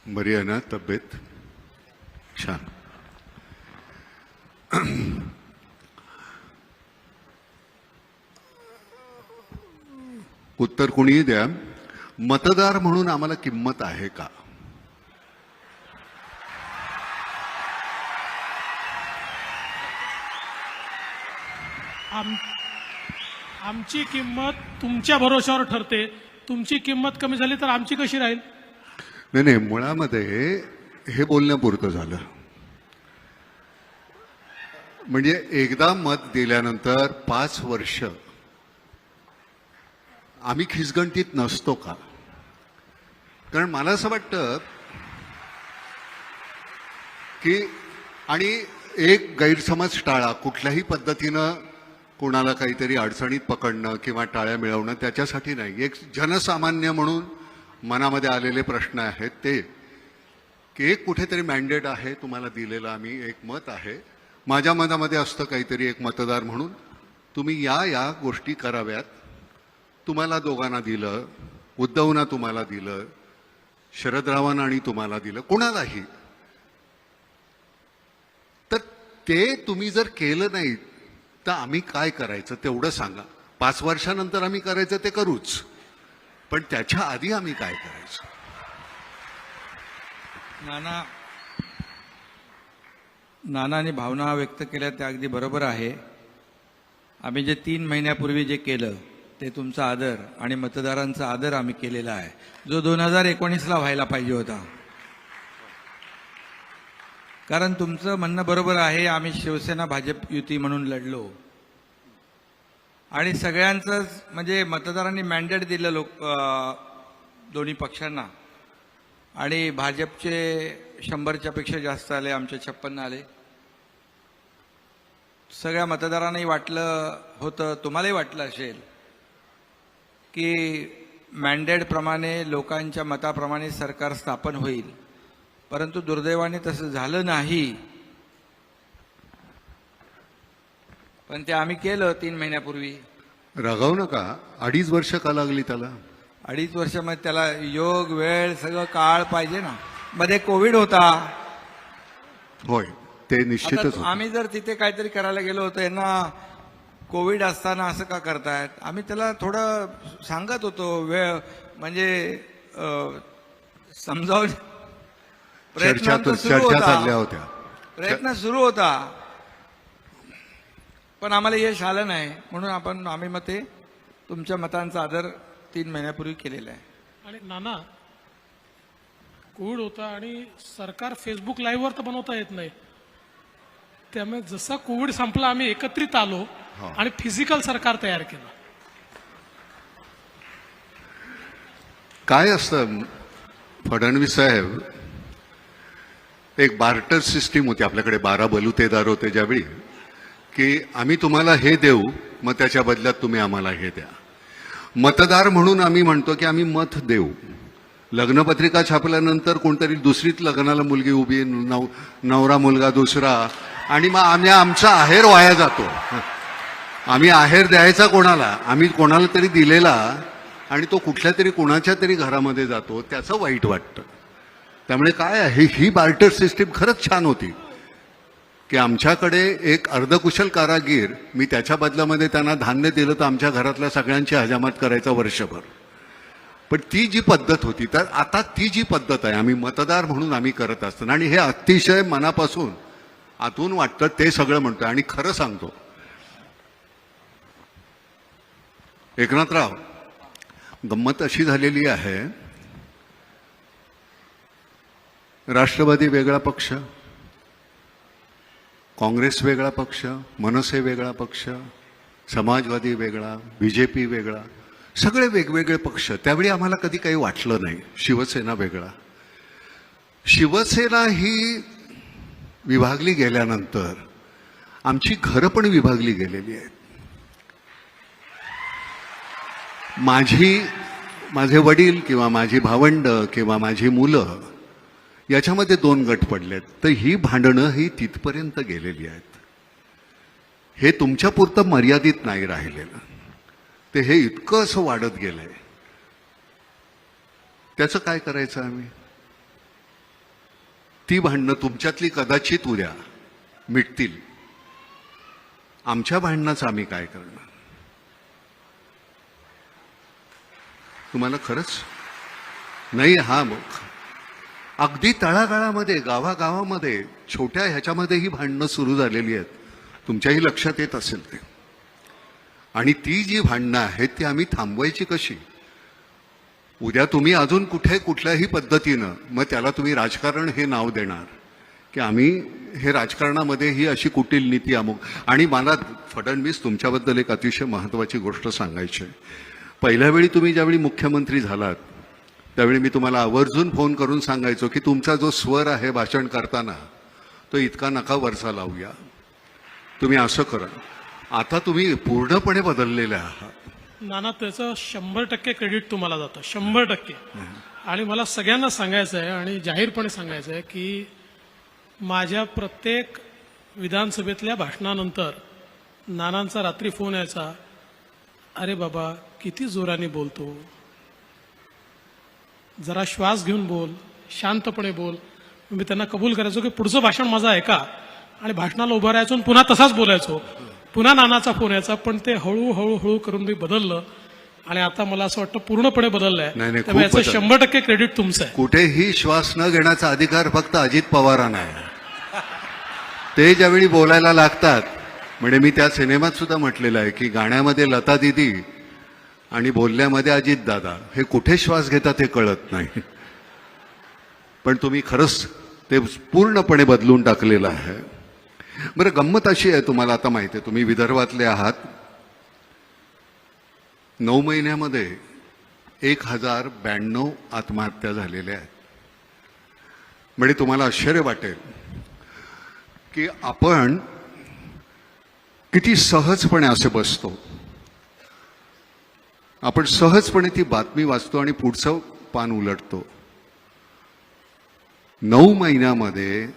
बरी आहे ना तब्येत? छान. उत्तर कुणीही द्या. मतदार म्हणून आम्हाला किंमत आहे का? आमची किंमत तुमच्या भरोशावर ठरते. तुमची किंमत कमी झाली तर आमची कशी राहील? नाही नाही, मुळामध्ये हे बोलण्यापुरतं झालं. म्हणजे एकदा मत दिल्यानंतर 5 वर्ष आम्ही खिसगंटीत नसतो का? कारण मला असं वाटतं की आणि एक गैरसमज टाळा. कुठल्याही पद्धतीनं कोणाला काहीतरी अडचणीत पकडणं किंवा टाळ्या मिळवणं त्याच्यासाठी नाही. एक जनसामान्य म्हणून मनामध्ये आलेले प्रश्न आहेत ते की एक कुठेतरी मॅन्डेट आहे तुम्हाला दिलेलं, आम्ही एक मत आहे. माझ्या मनामध्ये असतं काहीतरी एक मतदार म्हणून तुम्ही या गोष्टी कराव्यात. तुम्हाला दोघांना दिलं, उद्धवना तुम्हाला दिलं, शरदरावांना आणि तुम्हाला दिलं, कोणालाही. तर ते तुम्ही जर केलं नाही तर आम्ही काय करायचं तेवढं सांगा. 5 वर्षानंतर आम्ही करायचं ते करूच, पण त्याच्या आधी आम्ही काय करायचं? नानाने भावना व्यक्त केल्या त्या अगदी बरोबर आहे. आम्ही जे 3 महिन्यापूर्वी जे केलं ते तुमचा आदर आणि मतदारांचा आदर आम्ही केलेला आहे, जो 2019ला व्हायला पाहिजे होता. कारण तुमचं म्हणणं बरोबर आहे. आम्ही शिवसेना भाजप युती म्हणून लढलो आणि सगळ्यांचंच म्हणजे मतदारांनी मॅन्डेट दिलं दोन्ही पक्षांना. आणि भाजपचे 100च्या पेक्षा जास्त आले, आमचे 56 आले. सगळ्या मतदारांनाही वाटलं होतं, तुम्हालाही वाटलं असेल की मॅन्डेटप्रमाणे लोकांच्या मताप्रमाणे सरकार स्थापन होईल. परंतु दुर्दैवाने तसं झालं नाही. पण ते आम्ही केलं 3 महिन्यापूर्वी. रागावू नका. 2.5 वर्ष का लागली त्याला? 2.5 वर्षामध्ये त्याला योग वेळ सगळं काळ पाहिजे ना. मध्ये कोविड होता. होय, ते निश्चितच आता होतं. आम्ही जर तिथे काहीतरी करायला गेलो होतो, यांना कोविड असताना असं का करतायत, आम्ही त्याला थोडं सांगत होतो. वेळ म्हणजे समजावून चर्चा चालल्या होत्या. प्रयत्न सुरू होता, पण आम्हाला यश आलं नाही. म्हणून आम्ही मग ते तुमच्या मतांचा आदर 3 महिन्यापूर्वी केलेला आहे. आणि नाना, कोविड होता आणि सरकार फेसबुक लाईव्हवर तर बनवता येत नाही. त्यामुळे जसा कोविड संपला आम्ही एकत्रित आलो आणि फिजिकल सरकार तयार केलं. काय असतं फडणवीस साहेब, एक बार्टर सिस्टीम होती आपल्याकडे. 12 बलुतेदार होते ज्यावेळी, की आम्ही तुम्हाला हे देऊ, मग त्याच्या बदल्यात तुम्ही आम्हाला हे द्या. मतदार म्हणून आम्ही म्हणतो की आम्ही मत देऊ. लग्नपत्रिका छापल्यानंतर कोणतरी दुसरीच लग्नाला मुलगी उभी, नवरा मुलगा दुसरा, आणि मग आम्ही आमचा आहेर वाया जातो. आम्ही आहेर द्यायचा कोणाला? आम्ही कोणाला तरी दिलेला आणि तो कुठल्या तरी कोणाच्या तरी घरामध्ये जातो, त्याचं वाईट वाटतं. त्यामुळे काय आहे, ही बार्टर सिस्टीम खरंच छान होती की आमच्याकडे एक अर्धकुशल कारागीर, मी त्याच्या बदल्यामध्ये त्यांना धान्य दिलं तर आमच्या घरातल्या सगळ्यांची हजामत करायचा वर्षभर. पण ती जी पद्धत होती, तर आता ती जी पद्धत आहे आम्ही मतदार म्हणून आम्ही करत असताना, आणि हे अतिशय मनापासून आतून वाटतं ते सगळं म्हणतो. आणि खरं सांगतो एकनाथराव, गंमत अशी झालेली आहे, राष्ट्रवादी वेगळा पक्ष, काँग्रेस वेगळा पक्ष, मनसे वेगळा पक्ष, समाजवादी वेगळा, बीजेपी वेगळा, सगळे वेगवेगळे पक्ष. त्यावेळी आम्हाला कधी काही वाटलं नाही. शिवसेना वेगळा. शिवसेना ही विभागली गेल्यानंतर आमची घरं पण विभागली गेलेली आहेत. माझे वडील किंवा माझी भावंड किंवा माझी मुलं याच्यामध्ये 2 गट पडलेत. तर ही भांडणं ही तिथपर्यंत गेलेली आहेत. हे तुमच्यापुरतं मर्यादित नाही राहिलेलं, ते हे इतकं असं वाढत गेलंय. त्याचं काय करायचं आम्ही? ती भांडणं तुमच्यातली कदाचित उद्या मिटतील. आमच्या भांडणाचं आम्ही काय करणार? तुम्हाला खरंच नाही. हा मग अगदी तळागाळामध्ये गावागावामध्ये छोट्या ह्याच्यामध्ये ही भांडणं सुरू झालेली आहेत. तुमच्याही लक्षात येत असेल ते. आणि ती जी भांडणं आहेत ती आम्ही थांबवायची कशी? उद्या तुम्ही अजून कुठे कुठल्याही पद्धतीनं मग त्याला तुम्ही राजकारण हे नाव देणार की आम्ही हे राजकारणामध्ये ही अशी कुटील नीती अमुक. आणि मला फडणवीस तुमच्याबद्दल एक अतिशय महत्त्वाची गोष्ट सांगायची आहे. पहिल्या वेळी तुम्ही ज्यावेळी मुख्यमंत्री झालात त्यावेळी मी तुम्हाला आवर्जून फोन करून सांगायचो की तुमचा जो स्वर आहे भाषण करताना तो इतका नका वरचा लावूया. तुम्ही असं करा. आता तुम्ही पूर्णपणे बदललेले आहात. नाना, त्याचं 100% क्रेडिट तुम्हाला जातं, 100%. आणि मला सगळ्यांना सांगायचं आहे आणि जाहीरपणे सांगायचं आहे की माझ्या प्रत्येक विधानसभेतल्या भाषणानंतर नानांचा रात्री फोन यायचा, अरे बाबा किती जोराने बोलतो, जरा श्वास घेऊन बोल, शांतपणे बोल. मी त्यांना कबूल करायचो की पुढचं भाषण माझं ऐका आणि भाषणाला उभं राहायचो आणि पुन्हा तसाच बोलायचो. पुन्हा नानाचा फोन यायचा. पण ते हळूहळू करून मी बदललं आणि आता मला असं वाटतं पूर्णपणे बदललंय. नाही, त्यामुळे खूप याचं 100% क्रेडिट तुमचं आहे. कुठेही श्वास न घेण्याचा अधिकार फक्त अजित पवारांना आहे. ते ज्यावेळी बोलायला लागतात, म्हणजे मी त्या सिनेमात सुद्धा म्हटलेलं आहे की गाण्यामध्ये लता दिदी आणि बोलण्यामध्ये अजित दादा, हे कुठे श्वास घेतात हे कळत नाही. पण तुम्ही खरंच ते पूर्णपणे बदलून टाकलेलं आहे. बरं, गंमत अशी आहे, तुम्हाला आता माहिती आहे, तुम्ही विदर्भातले आहात. 9 महिन्यामध्ये 1092 आत्महत्या झालेल्या आहेत. म्हणजे तुम्हाला आश्चर्य वाटेल की आपण किती सहजपणे असे बसतो. आपण सहजपणे ती बातमी वाचतो आणि पुढचं पान उलटतो. 9 महिन्यामध्ये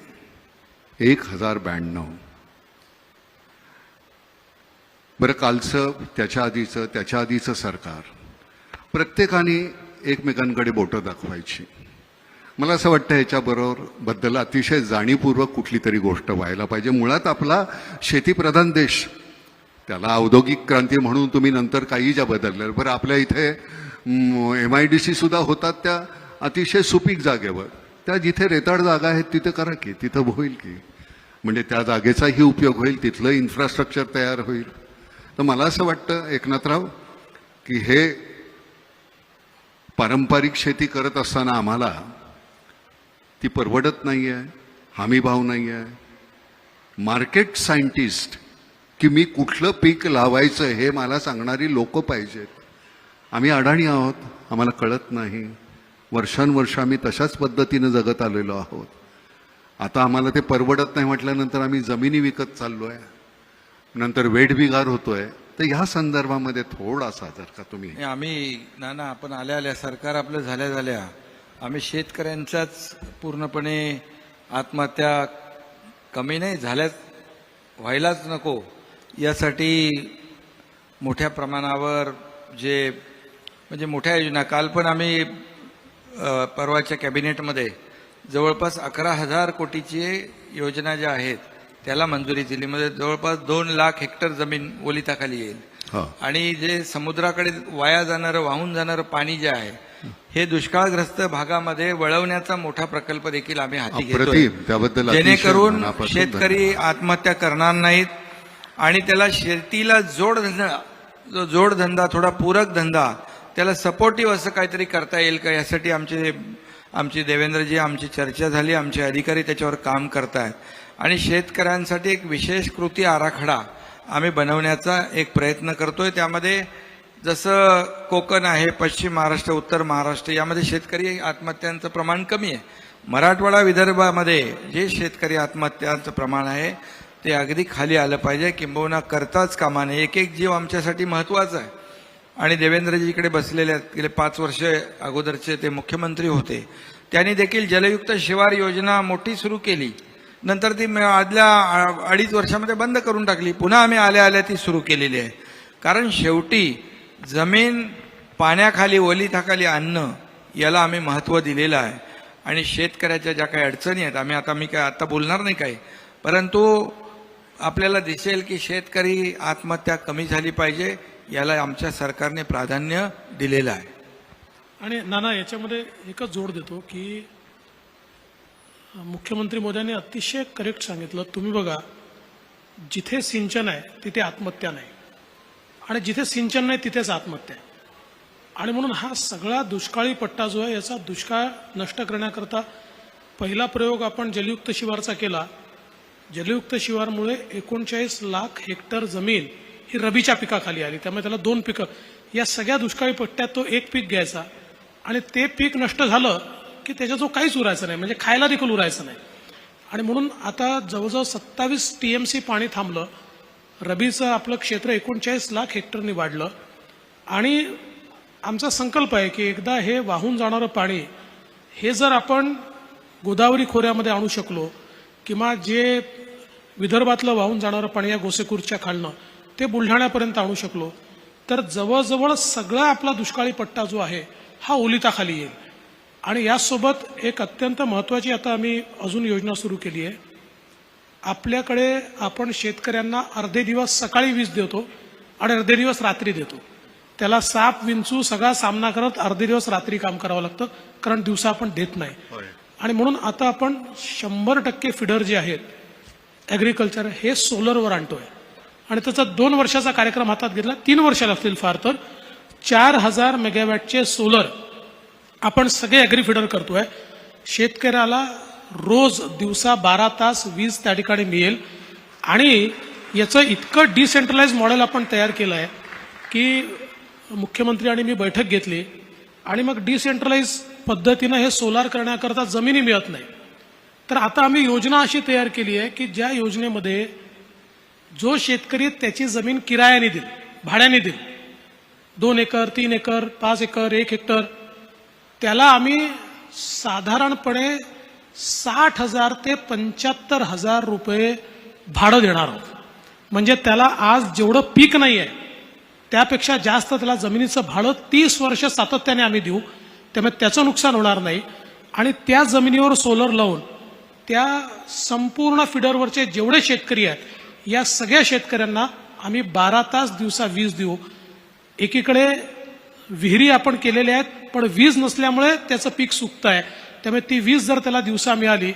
1092. बरं, कालचं, त्याच्या आधीचं सरकार, प्रत्येकाने एकमेकांकडे बोटं दाखवायची. मला असं वाटतं ह्याच्याबद्दल अतिशय जाणीवपूर्वक कुठली तरी गोष्ट व्हायला पाहिजे. मुळात आपला शेतीप्रधान देश, त्याला औद्योगिक क्रांती म्हणून तुम्ही नंतर काही ज्या बदलल्या. बरं, आपल्या इथे MIDC सुद्धा होतात त्या अतिशय सुपीक जागेवर. त्या जिथे रेताड जागा आहेत तिथे करा की, तिथं होईल की, म्हणजे त्या जागेचाही उपयोग होईल, तिथलं इन्फ्रास्ट्रक्चर तयार होईल. तर मला असं वाटतं एकनाथराव की हे पारंपरिक शेती करत असताना आम्हाला ती परवडत नाही आहे, हमीभाव नाही आहे. मार्केट सायंटिस्ट की मी कुठलं पीक लावायचं हे मला सांगणारी लोक पाहिजेत. आम्ही अडाणी आहोत, आम्हाला कळत नाही. वर्षानुवर्ष आम्ही तशाच पद्धतीनं जगत आलेलो आहोत. आता आम्हाला ते परवडत नाही म्हटल्यानंतर आम्ही जमिनी विकत चाललोय, नंतर वेठबिगार होतोय. तर ह्या संदर्भामध्ये थोडासा जर का तुम्ही आम्ही नाना, आपण आल्या सरकार आपलं झाल्या आम्ही शेतकऱ्यांच्याच पूर्णपणे आत्महत्या कमी नाही झाल्याच, व्हायलाच नको यासाठी मोठ्या प्रमाणावर जे म्हणजे मोठ्या योजना, काल पण आम्ही परवाच्या कॅबिनेटमध्ये जवळपास 11,000 कोटीची योजना ज्या आहेत त्याला मंजुरी दिली. म्हणजे जवळपास 2 लाख हेक्टर जमीन ओलिताखाली येईल. आणि जे समुद्राकडे वाहून जाणारं पाणी जे आहे हे दुष्काळग्रस्त भागामध्ये वळवण्याचा मोठा प्रकल्प देखील आम्ही हाती घेतोय, त्याबद्दल जेणेकरून शेतकरी आत्महत्या करणार नाहीत आणि त्याला शेतीला जोडधंदा थोडा पूरक धंदा, त्याला सपोर्टिव्ह असं काहीतरी करता येईल का, यासाठी आमची देवेंद्रजी, आमची चर्चा झाली, आमचे अधिकारी त्याच्यावर काम करतायत. आणि शेतकऱ्यांसाठी एक विशेष कृती आराखडा आम्ही बनवण्याचा एक प्रयत्न करतोय. त्यामध्ये जसं कोकण आहे, पश्चिम महाराष्ट्र, उत्तर महाराष्ट्र यामध्ये शेतकरी आत्महत्यांचं प्रमाण कमी आहे. मराठवाडा, विदर्भामध्ये जे शेतकरी आत्महत्यांचं प्रमाण आहे ते अगदी खाली आलं पाहिजे, किंबहुना करताच कामा नये. एक जीव आमच्यासाठी महत्त्वाचा आहे. आणि देवेंद्रजी इकडे बसलेले आहेत, गेले 5 वर्ष अगोदरचे ते मुख्यमंत्री होते, त्यांनी देखील जलयुक्त शिवार योजना मोठी सुरू केली. नंतर ती आदल्या 2.5 वर्षामध्ये बंद करून टाकली. पुन्हा आम्ही आल्या ती सुरू केलेली आहे. कारण शेवटी जमीन पाण्याखाली ओलिताखाली आणणं याला आम्ही महत्त्व दिलेलं आहे. आणि शेतकऱ्याच्या ज्या काही अडचणी आहेत मी काय आता बोलणार नाही काही, परंतु आपल्याला दिसेल की शेतकरी आत्महत्या कमी झाली पाहिजे, याला आमच्या सरकारने प्राधान्य दिलेलं आहे. आणि नाना याच्यामध्ये एकच जोड देतो की मुख्यमंत्री मोदयांनी अतिशय करेक्ट सांगितलं. तुम्ही बघा, जिथे सिंचन आहे तिथे आत्महत्या नाही, आणि जिथे सिंचन नाही तिथेच आत्महत्या आहे. आणि म्हणून हा सगळा दुष्काळी पट्टा जो आहे याचा दुष्काळ नष्ट करण्याकरता पहिला प्रयोग आपण जलयुक्त शिवारचा केला. जलयुक्त शिवारमुळे 39 लाख हेक्टर जमीन ही रबीच्या पिकाखाली आली. त्यामुळे त्याला 2 पिकं, या सगळ्या दुष्काळी पट्ट्यात तो एक पीक घ्यायचा आणि ते पीक नष्ट झालं की त्याच्या जो काहीच उरायचं नाही, म्हणजे खायला देखील उरायचं नाही. आणि म्हणून आता जवळजवळ 27 TMC पाणी थांबलं. रबीचं आपलं क्षेत्र 39 लाख हेक्टरनी वाढलं. आणि आमचा संकल्प आहे की एकदा हे वाहून जाणारं पाणी हे जर आपण गोदावरी खोऱ्यामध्ये आणू शकलो, किंवा जे विदर्भातलं वाहून जाणारं पाणी या गोसेखुर्दच्या खालनं ते बुलढाण्यापर्यंत आणू शकलो, तर जवळजवळ सगळा आपला दुष्काळी पट्टा जो आहे हा ओलिताखाली येईल. आणि यासोबत एक अत्यंत महत्त्वाची आता आम्ही अजून योजना सुरू केली आहे. आपल्याकडे आपण शेतकऱ्यांना अर्धे दिवस सकाळी वीज देतो आणि अर्धे दिवस रात्री देतो. त्याला साप विंचू सगळा सामना करत अर्धे दिवस रात्री काम करावं लागतं, कारण दिवसा आपण देत नाही. आणि म्हणून आता आपण 100% फिडर जे आहेत ॲग्रिकल्चर हे सोलरवर आणतोय. आणि त्याचा 2 वर्षाचा कार्यक्रम हातात घेतला. 3 वर्ष लागतील फार तर. 4000 मेगावॅटचे सोलर आपण सगळे ॲग्री फिडर करतोय. शेतकऱ्याला रोज दिवसा 12 तास वीज त्या ठिकाणी मिळेल. आणि याचं इतकं डिसेंट्रलाइज मॉडेल आपण तयार केलं आहे की मुख्यमंत्री आणि मी बैठक घेतली, आणि मग डिसेंट्रलाइज पद्धतीनं हे सोलार करण्याकरता जमिनी मिळत नाही. तर आता आम्ही योजना अशी तयार केली आहे की ज्या योजनेमध्ये जो शेतकरी त्याची जमीन किरायाने देईल, भाड्याने देईल, 2 एकर 3 एकर 5 एकर 1 हेक्टर, त्याला आम्ही साधारणपणे 60,000 ते 75,000 रुपये भाडं देणार आहोत. म्हणजे त्याला आज जेवढं पीक नाही आहे त्यापेक्षा जास्त त्याला जमिनीचं भाडं 30 वर्ष सातत्याने आम्ही देऊ. त्यामुळे त्याचं नुकसान होणार नाही. आणि त्या जमिनीवर सोलर लावून त्या संपूर्ण फिडरवरचे जेवढे शेतकरी आहेत या सगळ्या शेतकऱ्यांना आम्ही 12 तास दिवसा वीज देऊ. एकीकडे विहिरी आपण केलेल्या आहेत, पण वीज नसल्यामुळे त्याचं पीक सुकतं आहे. त्यामुळे ती वीज जर त्याला दिवसा मिळाली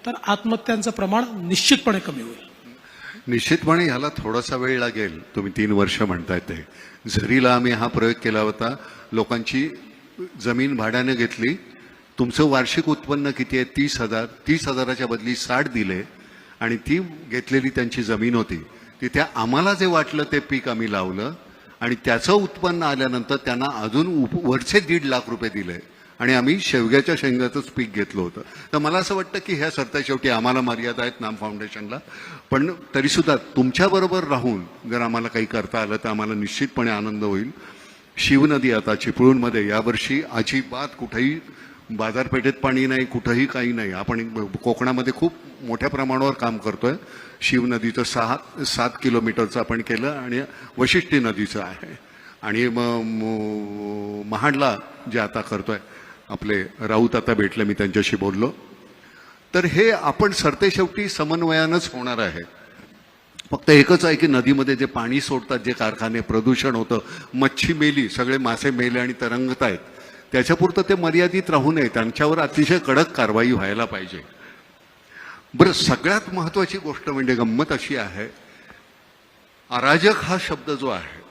तर आत्महत्यांचं प्रमाण निश्चितपणे कमी होईल. निश्चितपणे ह्याला थोडासा वेळ लागेल. तुम्ही 3 वर्ष म्हणताय ते. झरीला आम्ही हा प्रयोग केला होता. लोकांची जमीन भाड्याने घेतली. तुमचं वार्षिक उत्पन्न किती आहे? 30,000. 30,000च्या बदली 60 दिले, आणि ती घेतलेली त्यांची जमीन होती. तिथे आम्हाला जे वाटलं ते पीक आम्ही लावलं, आणि त्याचं उत्पन्न आल्यानंतर त्यांना अजून वरचे 1.5 लाख रुपये दिले, आणि आम्ही शेवग्याच्या शेंगाचंच पीक घेतलं होतं. तर मला असं वाटतं की ह्या सरता शेवटी आम्हाला मर्यादा आहेत नाम फाउंडेशनला, पण तरीसुद्धा तुमच्याबरोबर राहून जर आम्हाला काही करता आलं तर आम्हाला निश्चितपणे आनंद होईल. शिवनदी आता चिपळूणमध्ये यावर्षी अजिबात कुठेही बाजारपेठेत पाणी नाही, कुठंही काही नाही. आपण कोकणामध्ये खूप मोठ्या प्रमाणावर काम करतोय. शिवनदीचं 7 किलोमीटरचं आपण केलं, आणि वशिष्ठी नदीचं आहे, आणि महाडला जे आता करतोय आपले राऊत आता भेटले, मी त्यांच्याशी बोललो. तर हे आपण सरतेशेवटी समन्वयानंच होणार आहे. फक्त एकच आहे की नदीमध्ये जे पाणी सोडतात, जे कारखाने, प्रदूषण होतं, मच्छी मेली, सगळे मासे मेले आणि तरंगत आहेत, त्याच्यापुरतं ते मर्यादित राहू नये. त्यांच्यावर अतिशय कडक कारवाई व्हायला पाहिजे. बरं, सगळ्यात महत्वाची गोष्ट म्हणजे गंमत अशी आहे, अराजक हा शब्द जो आहे,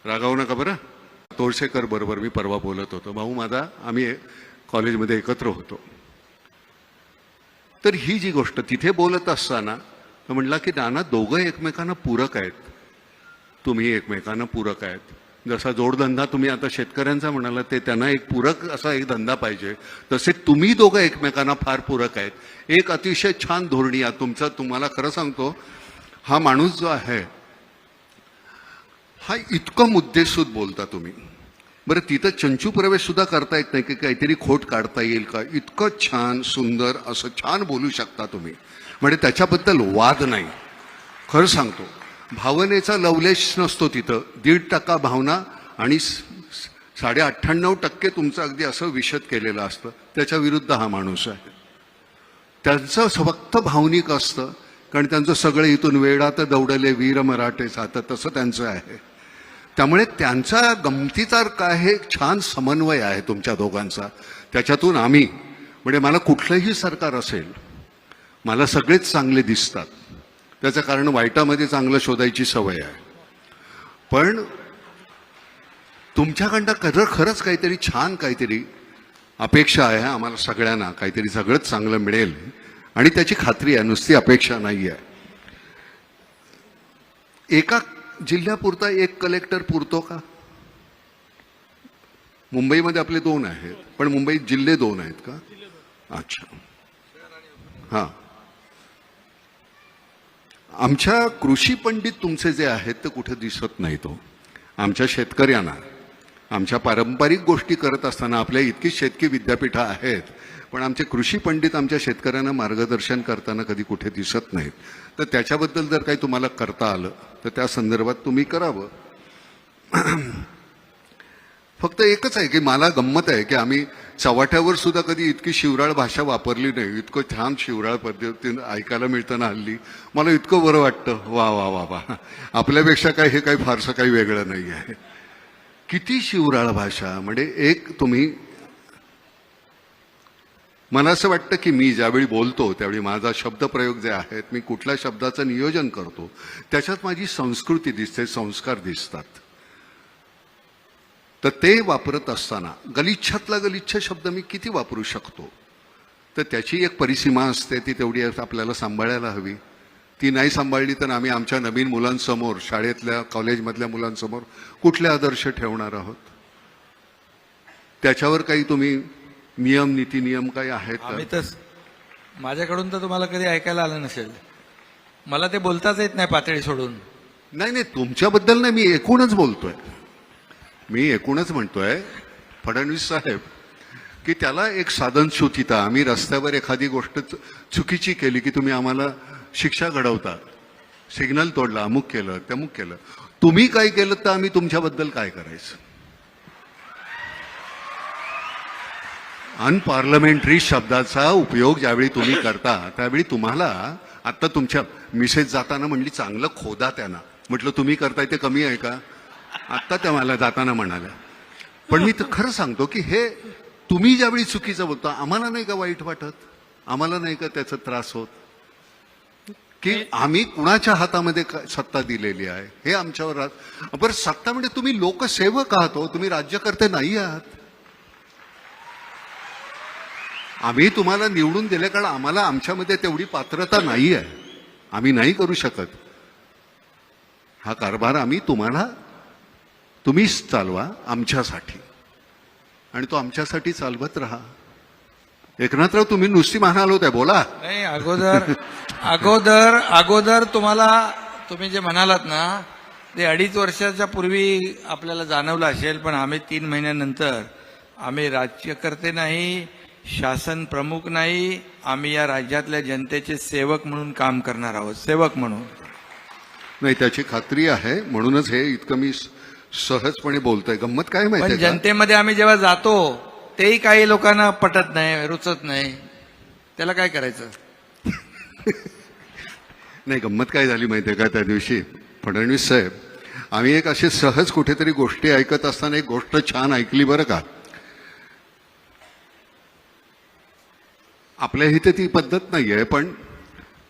रागावू नका बरं, तोरसेकर बरोबर मी परवा बोलत होतो, भाऊ माझा, आम्ही कॉलेजमध्ये एकत्र होतो. तर ही जी गोष्ट तिथे बोलत असताना म्हटला की नाना दोघं एकमेकांना पूरक आहेत, तुम्ही एकमेकांना पूरक आहेत. जसा जोडधंदा तुम्ही आता शेतकऱ्यांचा म्हणाला, ते त्यांना एक पूरक असा एक धंदा पाहिजे, तसे तुम्ही दोघं एकमेकांना फार पूरक आहेत. एक अतिशय छान धोरणी आहे तुमचं. तुम्हाला खरं सांगतो, हा माणूस जो आहे हा इतकं मुद्देसूद बोलता तुम्ही. बरं, तिथं चंचू प्रवेश सुद्धा करता येत नाही की काहीतरी खोट काढता येईल का? इतकं छान सुंदर असं छान बोलू शकता तुम्ही, म्हणजे त्याच्याबद्दल वाद नाही. खरं सांगतो, भावनेचा लवलेश नसतो तिथं. 1.5% भावना आणि 98% तुमचं अगदी असं विशद केलेलं असतं, त्याच्या विरुद्ध हा माणूस आहे. त्यांचं फक्त भावनिक असतं, कारण त्यांचं सगळं इथून वेडात दौडले वीर मराठे सात तसं त्यांचं आहे. त्यामुळे त्यांचा गमतीचा काय हे छान समन्वय आहे तुमच्या दोघांचा. त्याच्यातून आम्ही म्हणजे मला कुठलंही सरकार असेल, मला सगळेच चांगले दिसतात. त्याचं कारण वाईटामध्ये चांगलं शोधायची सवय आहे. पण तुमच्याकडनं खरंच काहीतरी छान काहीतरी अपेक्षा आहे आम्हाला सगळ्यांना. काहीतरी सगळंच चांगलं मिळेल आणि त्याची खात्री आहे, नुसती अपेक्षा नाही आहे. एका जिल्ह्यापुरता एक कलेक्टर पुरतो का? मुंबईमध्ये आपले 2 आहेत, पण मुंबईत जिल्हे 2 आहेत का? अच्छा, हां. आमच्या कृषी पंडित तुमचे जे आहेत ते कुठे दिसत नाही. तो आमच्या शेतकऱ्यांना आमच्या पारंपरिक गोष्टी करत असताना आपल्या इतकी शेतकी विद्यापीठं आहेत, पण आमचे कृषी पंडित आमच्या शेतकऱ्यांना मार्गदर्शन करताना कधी कुठे दिसत नाहीत. तर त्याच्याबद्दल जर काही तुम्हाला करता आलं तर त्या संदर्भात तुम्ही करावं. फक्त एकच आहे की मला गंमत आहे की आम्ही चव्हाट्यावर सुद्धा कधी इतकी शिवराळ भाषा वापरली नाही. इतकं छान शिवराळ पद्धतीनं ऐकायला मिळतं ना हल्ली, मला इतकं बरं वाटतं. वा वा वा वा, आपल्यापेक्षा काय हे काही फारसं काही वेगळं नाही आहे. किती शिवराळ भाषा. म्हणजे एक तुम्ही, मला असं वाटतं की मी ज्यावेळी बोलतो त्यावेळी माझा शब्दप्रयोग जे आहेत, मी कुठल्या शब्दाचं नियोजन करतो त्याच्यात माझी संस्कृती दिसते, संस्कार दिसतात. तर ते वापरत असताना गलिच्छातला गलिच्छ शब्द मी किती वापरू शकतो, तर त्याची एक परिसीमा असते, ती तेवढी आपल्याला सांभाळायला हवी. ती नाही सांभाळली तर आम्ही आमच्या नवीन मुलांसमोर, शाळेतल्या कॉलेजमधल्या मुलांसमोर कुठले आदर्श ठेवणार आहोत? त्याच्यावर काही तुम्ही नियम, नीती नियम काही आहेत आम्ही का? तर, माझ्याकडून तर तुम्हाला कधी ऐकायला आलं नसेल. मला ते बोलताच येत नाही पातळी सोडून. नाही नाही, तुमच्याबद्दल नाही, मी एकूणच बोलतोय. मी एकूणच म्हणतोय फडणवीस साहेब की त्याला एक साधनशुद्धता. आम्ही रस्त्यावर एखादी गोष्ट चुकीची केली की तुम्ही आम्हाला शिक्षा घडवता, सिग्नल तोडला, अमुक केलं, तमुक केलं. तुम्ही काय केलं तर आम्ही तुमच्याबद्दल काय करायचं? अनपार्लमेंटरी शब्दाचा उपयोग ज्यावेळी तुम्ही करता त्यावेळी तुम्हाला, आता तुमच्या मिसेस जाताना म्हणली चांगलं खोदा त्यांना, म्हटलं तुम्ही करताय ते कमी आहे का? आत्ता त्या मला जाताना म्हणाल्या. पण मी तर खरं सांगतो की हे तुम्ही ज्यावेळी चुकीचं बोलता आम्हाला नाही का वाईट वाटत? आम्हाला नाही का त्याचा त्रास होत की आम्ही कुणाच्या हातामध्ये सत्ता दिलेली आहे हे आमच्यावर? बरं, सत्ता म्हणजे तुम्ही लोकसेवक आहात हो, तुम्ही राज्यकर्ते नाही आहात. आम्ही तुम्हाला निवडून दिले कारण आम्हाला आमच्यामध्ये तेवढी पात्रता नाही आहे, आम्ही नाही करू शकत हा कारभार. आम्ही तुम्हीच चालवा आमच्यासाठी, आणि तो आमच्यासाठी चालवत राहा. एकनाथराव, तुम्ही नुसती म्हणाल होत्या, बोला. नाही, अगोदर तुम्ही जे म्हणालात ना ते 2.5 वर्षाच्या पूर्वी आपल्याला जाणवलं असेल, पण आम्ही 3 महिन्यानंतर, आम्ही राज्यकर्ते नाही, शासन प्रमुख नाही, आम्ही या राज्यातल्या जनतेचे सेवक म्हणून काम करणार आहोत. सेवक म्हणून नाही, त्याची खात्री आहे, म्हणूनच हे इतकं मी सहजपणे बोलतोय. गंमत काय पण माहिती का? जनतेमध्ये आम्ही जेव्हा जातो तेही काही लोकांना पटत नाही, रुचत नाही. त्याला काय करायचं? नाही, गंमत काय झाली माहितीये का? त्या दिवशी फडणवीस साहेब, आम्ही एक अशी सहज कुठेतरी गोष्टी ऐकत असताना एक गोष्ट छान ऐकली बरं का. आपल्या इथे ती पद्धत नाहीये, पण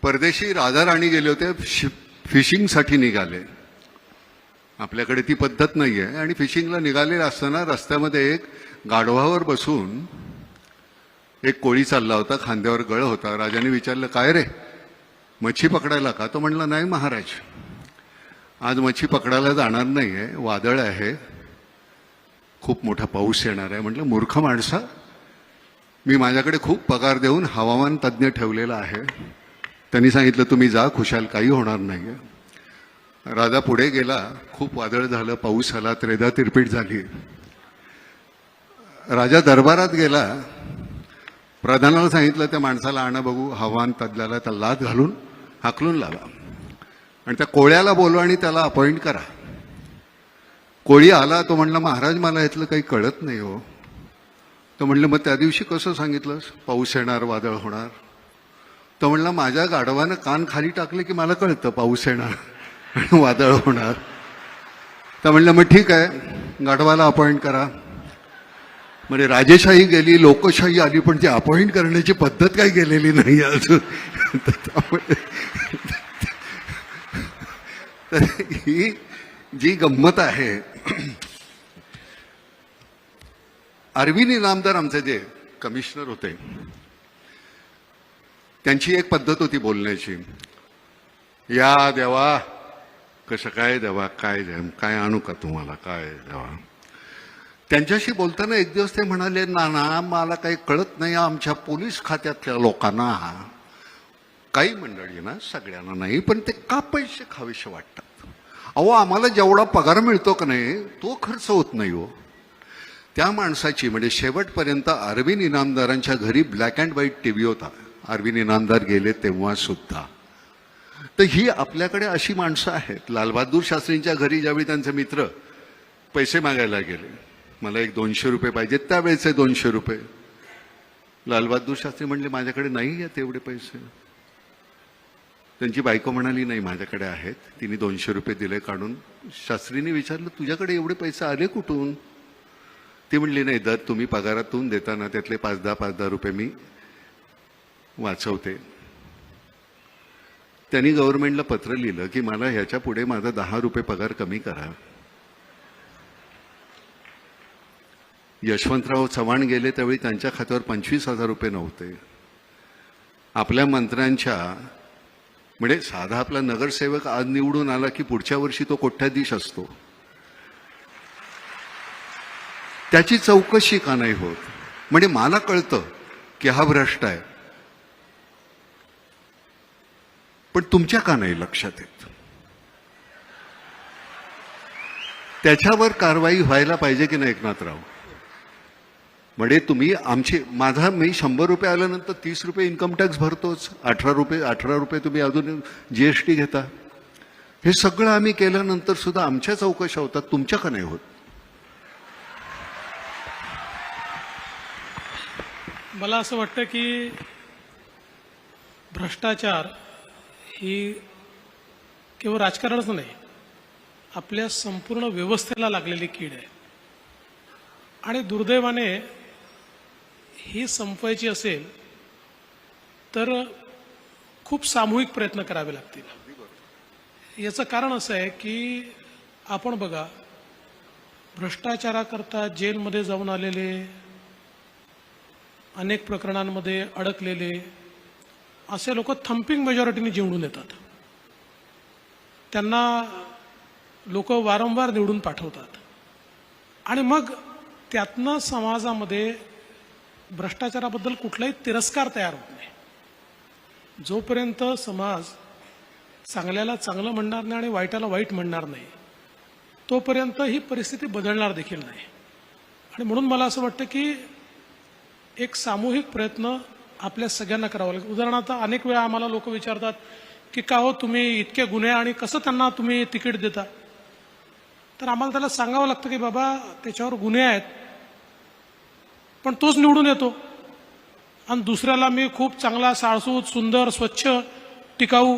परदेशी राजा राणी गेले होते, फिशिंगसाठी निघाले. आपल्याकडे ती पद्धत नाहीये, आणि फिशिंगला निघालेला असताना रस्त्यामध्ये एक गाढवावर बसून एक कोळी चालला होता, खांद्यावर गळ होता. राजाने विचारलं, काय रे, मच्छी पकडायला का? तो म्हणला, नाही महाराज, आज मच्छी पकडायला जाणार नाहीये, वादळ आहे, खूप मोठा पाऊस येणार आहे. म्हटलं, मूर्ख माणसा, मी माझ्याकडे खूप पगार देऊन हवामान तज्ज्ञ ठेवलेला आहे. त्यांनी सांगितलं, तुम्ही जा, खुशाल, काही होणार नाहीये. राजा पुढे गेला, खूप वादळ झालं, पाऊस आला, त्रेधा तिरपीट झाली. राजा दरबारात गेला, प्रधानाला सांगितलं, त्या माणसाला आणा बघू, हवामान तज्ज्ञाला. त्याला लाथ घालून हाकलून लावा आणि त्या कोळ्याला बोलवा आणि त्याला अपॉइंट करा. कोळी आला, तो म्हणला महाराज मला यातलं काही कळत नाही हो. तो म्हणलं मग त्या दिवशी कसं सांगितलंस पाऊस येणार वादळ होणार. तो म्हणला माझ्या गाढवानं कान खाली टाकले की मला कळतं पाऊस येणार आणि वादळ होणार. तर म्हणलं मग ठीक आहे गाढवाला अपॉइंट करा. म्हणजे राजेशाही गेली लोकशाही आली पण ती अपॉइंट करण्याची पद्धत काही गेलेली नाही अजून. तर ही जी गंमत आहे, अरविंद इनामदार आमचे जे कमिशनर होते त्यांची एक पद्धत होती बोलण्याची, या देवा कसं काय देवा काय काय आणू का तुम्हाला काय देवा. त्यांच्याशी बोलताना एक दिवस ते म्हणाले नाना मला काही कळत नाही आमच्या पोलीस खात्यातल्या लोकांना, काही मंडळी ना सगळ्यांना नाही पण ते का पैसे खावेसे वाटतात. अहो आम्हाला जेवढा पगार मिळतो का नाही तो खर्च होत नाही हो. त्या माणसाची म्हणजे शेवटपर्यंत अरविंद इनामदारांच्या घरी ब्लॅक अँड व्हाईट टीव्ही होता. अरविंद इनामदार गेले तेव्हा सुद्धा. तर ही आपल्याकडे अशी माणसं आहेत. लालबहादूर शास्त्रींच्या घरी ज्यावेळी त्यांचे मित्र पैसे मागायला गेले, मला एक 200 रुपये पाहिजेत, त्यावेळेचे 200 रुपये, लालबहादूर शास्त्री म्हणले माझ्याकडे नाही आहेत एवढे पैसे. त्यांची बायको म्हणाली नाही माझ्याकडे आहेत. तिने 200 रुपये दिले काढून. शास्त्रींनी विचारलं तुझ्याकडे एवढे पैसे आले कुठून. ती म्हणली नाही दर तुम्ही पगारातून देताना त्यातले 5-10 रुपये मी वाचवते. त्यांनी गव्हर्नमेंटला पत्र लिहिलं की मला ह्याच्या पुढे माझा 10 रुपये पगार कमी करा. यशवंतराव चव्हाण गेले त्यावेळी त्यांच्या खात्यावर 25,000 रुपये नव्हते. आपल्या मंत्र्यांच्या म्हणजे साधा आपला नगरसेवक आज निवडून आला की पुढच्या वर्षी तो कोट्याधीश असतो. त्याची चौकशी का नाही होत. म्हणजे मला कळतं की हा भ्रष्ट आहे पण तुमच्या का नाही लक्षात येत. त्याच्यावर कारवाई व्हायला पाहिजे की नाही एकनाथराव. म्हणजे तुम्ही आमची मी 100 रुपये आल्यानंतर 30 रुपये इन्कम टॅक्स भरतोच, 18 रुपये तुम्ही अजून GST घेता. हे सगळं आम्ही केल्यानंतर सुद्धा आमच्या चौकशा होतात, तुमच्या का नाही होत. मला असं वाटतं की भ्रष्टाचार ही केवळ राजकारणच नाही, आपल्या संपूर्ण व्यवस्थेला लागलेली कीड आहे. आणि दुर्दैवाने ही संपवायची असेल तर खूप सामूहिक प्रयत्न करावे लागतील. याचं कारण असं आहे की आपण बघा, भ्रष्टाचाराकरता जेलमध्ये जाऊन आलेले, अनेक प्रकरणांमध्ये अडकलेले असे लोक थम्पिंग मेजॉरिटीने निवडून येतात. त्यांना लोक वारंवार निवडून पाठवतात आणि मग त्यातनं समाजामध्ये भ्रष्टाचाराबद्दल कुठलाही तिरस्कार तयार होत नाही. जोपर्यंत समाज चांगल्याला चांगलं म्हणणार नाही आणि वाईटाला वाईट म्हणणार नाही तोपर्यंत ही परिस्थिती बदलणार देखील नाही. आणि म्हणून मला असं वाटतं की एक सामूहिक प्रयत्न आपल्या सगळ्यांना करावा लागेल. उदाहरणार्थ अनेक वेळा आम्हाला लोक विचारतात की का हो तुम्ही इतके गुन्हे आणि कसं त्यांना तुम्ही तिकीट देता. तर आम्हाला त्याला सांगावं लागतं की बाबा त्याच्यावर गुन्हे आहेत पण तोच निवडून येतो आणि दुसऱ्याला मी खूप चांगला साळसूत सुंदर स्वच्छ टिकाऊ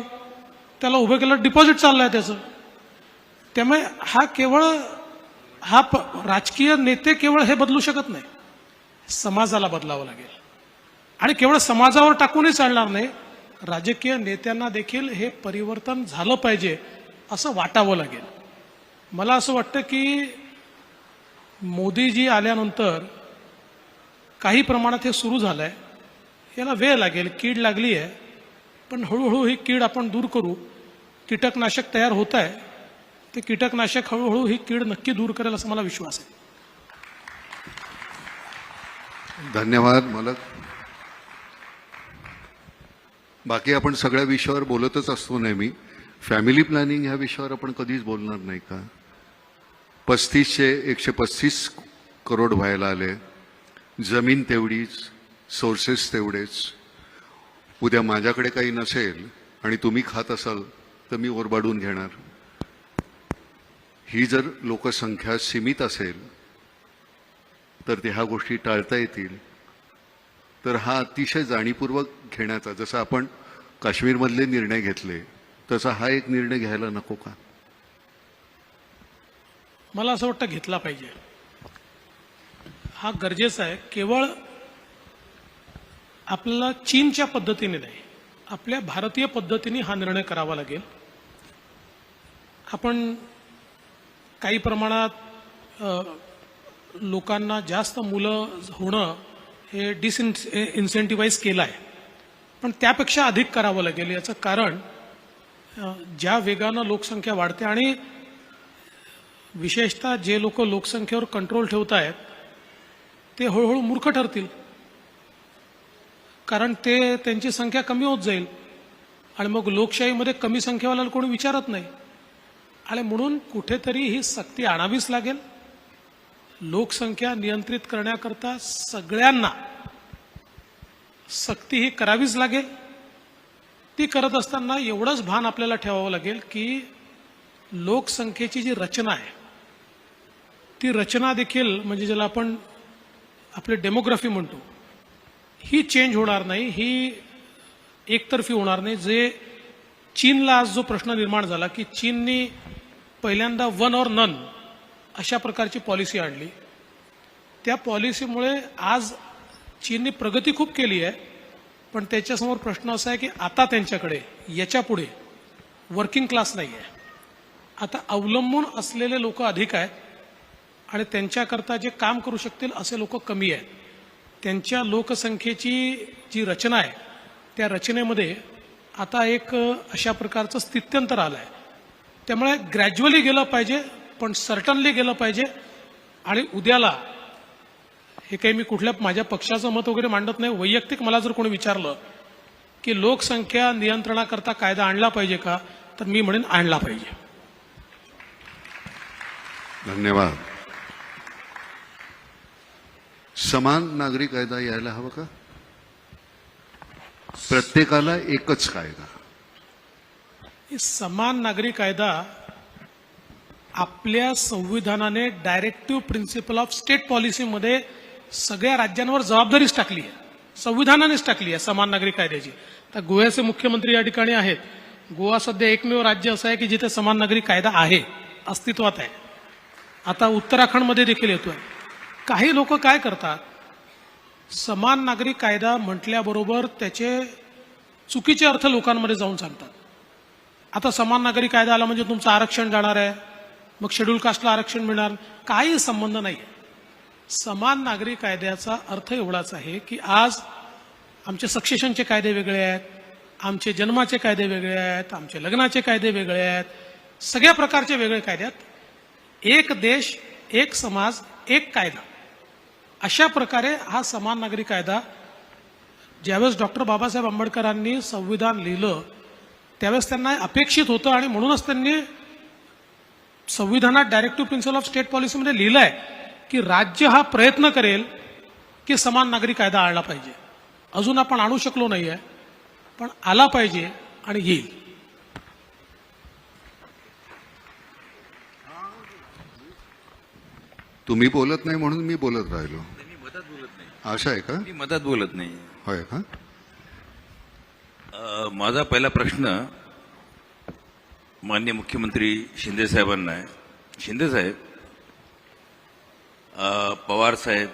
त्याला उभं केलं, डिपॉझिट चाललंय त्याचं. त्यामुळे राजकीय नेते केवळ हे बदलू शकत नाही, समाजाला बदलावं लागेल. आणि केवळ समाजावर टाकूनही चालणार नाही, राजकीय नेत्यांना देखील हे परिवर्तन झालं पाहिजे असं वाटावं लागेल. मला असं वाटतं की मोदीजी आल्यानंतर काही प्रमाणात हे सुरू झालंय. याला वेळ लागेल, कीड लागली आहे, पण हळूहळू ही कीड आपण दूर करू. कीटकनाशक तयार होत आहे, ते कीटकनाशक हळूहळू ही कीड नक्की दूर करेल असं मला विश्वास आहे. धन्यवाद मालक. बाकी आपण सगळ्या विषयावर बोलतच असतो नेहमी. फॅमिली प्लॅनिंग ह्या विषयावर आपण कधीच बोलणार नाही का. 135 करोड व्हायला आले, जमीन तेवढीच, सोर्सेस तेवढेच. उद्या माझ्याकडे काही नसेल आणि तुम्ही खात असाल तर मी ओरबाडून घेणार. ही जर लोकसंख्या सीमित असेल तर ते ह्या गोष्टी टाळता येतील. तर हा अतिशय जाणीवपूर्वक घेण्याचा, जसं आपण काश्मीरमधले निर्णय घेतले तसा हा एक निर्णय घ्यायला नको का? मला असं वाटतं घेतला पाहिजे. हा गरजेचा आहे. केवळ आपल्याला चीनच्या पद्धतीने नाही, आपल्या भारतीय पद्धतीने हा निर्णय करावा लागेल. आपण काही प्रमाणात लोकांना जास्त मुलं होणं हे इन्सेंटिव्हाइज केलं आहे, पण त्यापेक्षा अधिक करावं लागेल. याचं कारण ज्या वेगानं लोकसंख्या वाढते आणि विशेषतः जे लोक लोकसंख्येवर कंट्रोल ठेवत आहेत ते हळूहळू मूर्ख ठरतील, कारण त्यांची संख्या कमी होत जाईल आणि मग लोकशाहीमध्ये कमी संख्येवाल्याला कोणी विचारत नाही. आणि म्हणून कुठेतरी ही सक्ती आणावीच लागेल. लोकसंख्या नियंत्रित करण्याकरता सगळ्यांना सक्ती ही करावीच लागेल. ती करत असताना एवढंच भान आपल्याला ठेवावं लागेल की लोकसंख्येची जी रचना आहे ती रचना देखील, म्हणजे ज्याला आपण आपली डेमोग्राफी म्हणतो, ही चेंज होणार नाही, ही एकतर्फी होणार नाही. जे चीनला आज जो प्रश्न निर्माण झाला की चीननी पहिल्यांदा वन और नन अशा प्रकारची पॉलिसी आणली, त्या पॉलिसीमुळे आज चीनने प्रगती खूप केली आहे, पण त्याच्यासमोर प्रश्न असा आहे की आता त्यांच्याकडे याच्यापुढे वर्किंग क्लास नाही आहे. आता अवलंबून असलेले लोक अधिक आहेत आणि त्यांच्याकरता जे काम करू शकतील असे लोक कमी आहेत. त्यांच्या लोकसंख्येची जी रचना आहे त्या रचनेमध्ये आता एक अशा प्रकारचं स्थित्यंतर आलं आहे. त्यामुळे ग्रॅज्युअली गेलं पाहिजे, पण सर्टनली गेलं पाहिजे. आणि उद्याला हे काही मी कुठल्या माझ्या पक्षाचं मत वगैरे मांडत नाही, वैयक्तिक मला जर कोणी विचारलं की लोकसंख्या नियंत्रणाकरता कायदा आणला पाहिजे का, तर मी म्हणेन आणला पाहिजे. धन्यवाद. समान नागरी कायदा यायला हवा का? प्रत्येकाला एकच कायदा? समान नागरी कायदा आपल्या संविधानाने डायरेक्टिव्ह प्रिन्सिपल ऑफ स्टेट पॉलिसीमध्ये सगळ्या राज्यांवर जबाबदारीच टाकली आहे, संविधानानेच टाकली आहे समान नागरी कायद्याची. तर गोव्याचे मुख्यमंत्री या ठिकाणी आहेत. गोवा सध्या एकमेव राज्य असं आहे की जिथे समान नागरी कायदा आहे, अस्तित्वात आहे. आता उत्तराखंडमध्ये देखील येतोय. काही लोक काय करतात, समान नागरी कायदा म्हटल्याबरोबर त्याचे चुकीचे अर्थ लोकांमध्ये जाऊन सांगतात. आता समान नागरी कायदा आला म्हणजे तुमचं आरक्षण जाणार आहे, मग शेड्यूल कास्टला आरक्षण मिळणार, काही संबंध नाही. समान नागरी कायद्याचा अर्थ एवढाच आहे की आज आमचे सक्सेशनचे कायदे वेगळे आहेत, आमचे जन्माचे कायदे वेगळे आहेत, आमचे लग्नाचे कायदे वेगळे आहेत, सगळ्या प्रकारचे वेगळे कायदे आहेत. एक देश, एक समाज, एक कायदा, अशा प्रकारे हा समान नागरी कायदा ज्यावेळेस डॉक्टर बाबासाहेब आंबेडकरांनी संविधान लिहिलं त्यावेळेस त्यांना अपेक्षित होतं आणि म्हणूनच त्यांनी संविधानात डायरेक्टिव्ह प्रिन्सिपल ऑफ स्टेट पॉलिसीमध्ये लिहिलं आहे की राज्य हा प्रयत्न करेल की समान नागरी कायदा आणला पाहिजे. अजून आपण आणू शकलो नाही आहे, पण आला पाहिजे आणि येईल. तुम्ही बोलत नाही म्हणून मी बोलत राहिलो. मी मधात बोलत नाही. आशा आहे का? मी मधात बोलत नाही. होय का? माझा पहिला प्रश्न माननीय मुख्यमंत्री शिंदे साहेबांना आहे. शिंदे साहेब, पवार साहेब,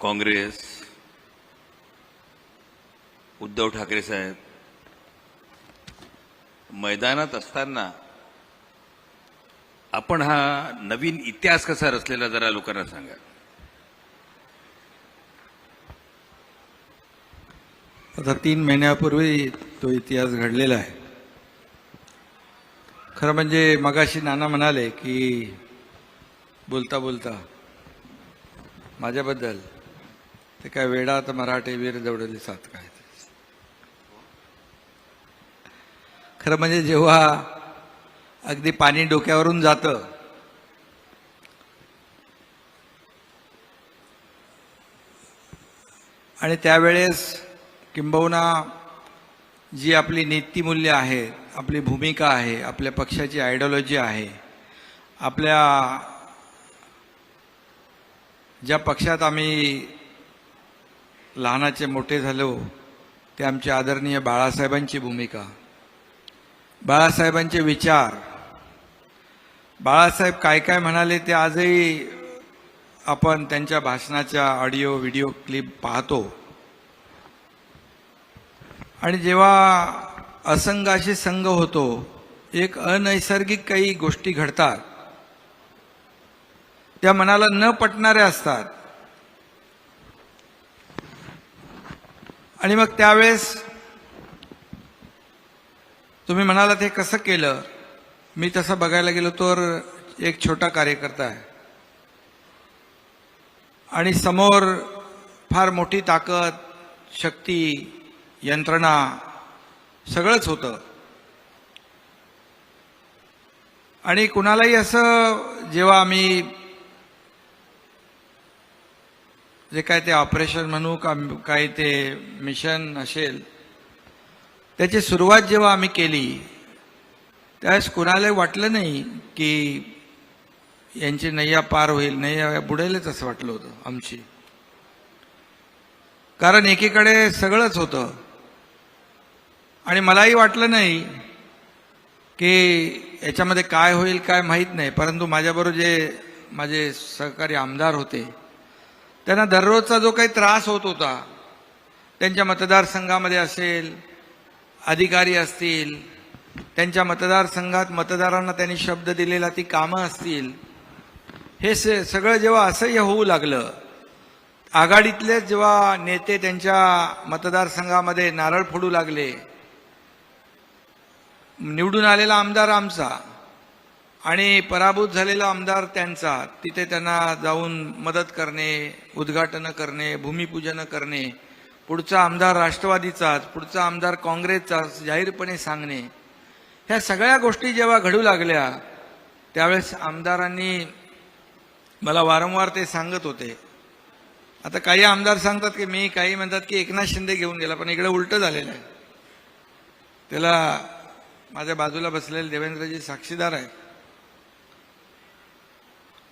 काँग्रेस, उद्धव ठाकरे साहेब मैदानात असताना आपण हा नवीन इतिहास कसा रचलेला जरा लोकांना सांगा. आता 3 महिन्यापूर्वी तो इतिहास घडलेला आहे. खरं म्हणजे मगाशी नाना म्हणाले की बोलता बोलता माझ्याबद्दल ते काय वेडात मराठे वीर दौडली साथ काय. खरं म्हणजे जेव्हा अगदी पाणी डोक्यावरून जातं आणि त्यावेळेस किंबहुना जी आपली नीतिमूल्य आहेत, आपली भूमिका आहे, आपल्या पक्षाची आयडिओलॉजी आहे, आपल्या ज्या पक्षात आम्ही लहानाचे मोठे झालो ते आमचे आदरणीय बाळासाहेबांची भूमिका, बाळासाहेबांचे विचार, बाळासाहेब काय काय म्हणाले ते आजही आपण त्यांच्या भाषणाच्या ऑडिओ व्हिडिओ क्लिप पाहतो. आणि जेव्हा असंगाशी संग होतो, एक अनैसर्गिक काही गोष्टी घडतात, त्या मनाला न पटणाऱ्या असतात. आणि मग त्यावेळेस तुम्ही म्हणालात हे कसं केलं. मी तसं बघायला गेलो तर एक छोटा कार्यकर्ता आहे आणि समोर फार मोठी ताकद, शक्ती, यंत्रणा सगळंच होतं. आणि कुणालाही असं जेव्हा आम्ही जे काय ते ऑपरेशन म्हणू का काय ते मिशन असेल त्याची सुरुवात जेव्हा आम्ही केली त्यावेळेस कुणालाही वाटलं नाही की यांची नैया पार होईल, नैया बुडेलच असं वाटलं होतं आमची. कारण एकीकडे सगळंच होतं आणि मलाही वाटलं नाही की याच्यामध्ये काय होईल काय माहीत नाही. परंतु माझ्याबरोबर जे माझे सहकारी आमदार होते त्यांना दररोजचा जो काही त्रास होत होता, त्यांच्या मतदारसंघामध्ये असेल, अधिकारी असतील, त्यांच्या मतदारसंघात मतदारांना त्यांनी शब्द दिलेला ती कामं असतील, हे सगळं जेव्हा असह्य होऊ लागलं, आघाडीतले जेव्हा नेते त्यांच्या मतदारसंघामध्ये नारळ फोडू लागले, निवडून आलेला आमदार आमचा आणि पराभूत झालेला आमदार त्यांचा, तिथे त्यांना जाऊन मदत करणे, उद्घाटनं करणे, भूमिपूजन करणे, पुढचा आमदार राष्ट्रवादीचाच, पुढचा आमदार काँग्रेसचाच जाहीरपणे सांगणे, ह्या सगळ्या गोष्टी जेव्हा घडू लागल्या त्यावेळेस आमदारांनी मला वारंवार ते सांगत होते. आता काही आमदार सांगतात की मी, काही म्हणतात की एकनाथ शिंदे घेऊन गेला, पण इकडे उलटं झालेलं आहे. त्याला माझ्या बाजूला बसलेले देवेंद्रजी साक्षीदार आहे.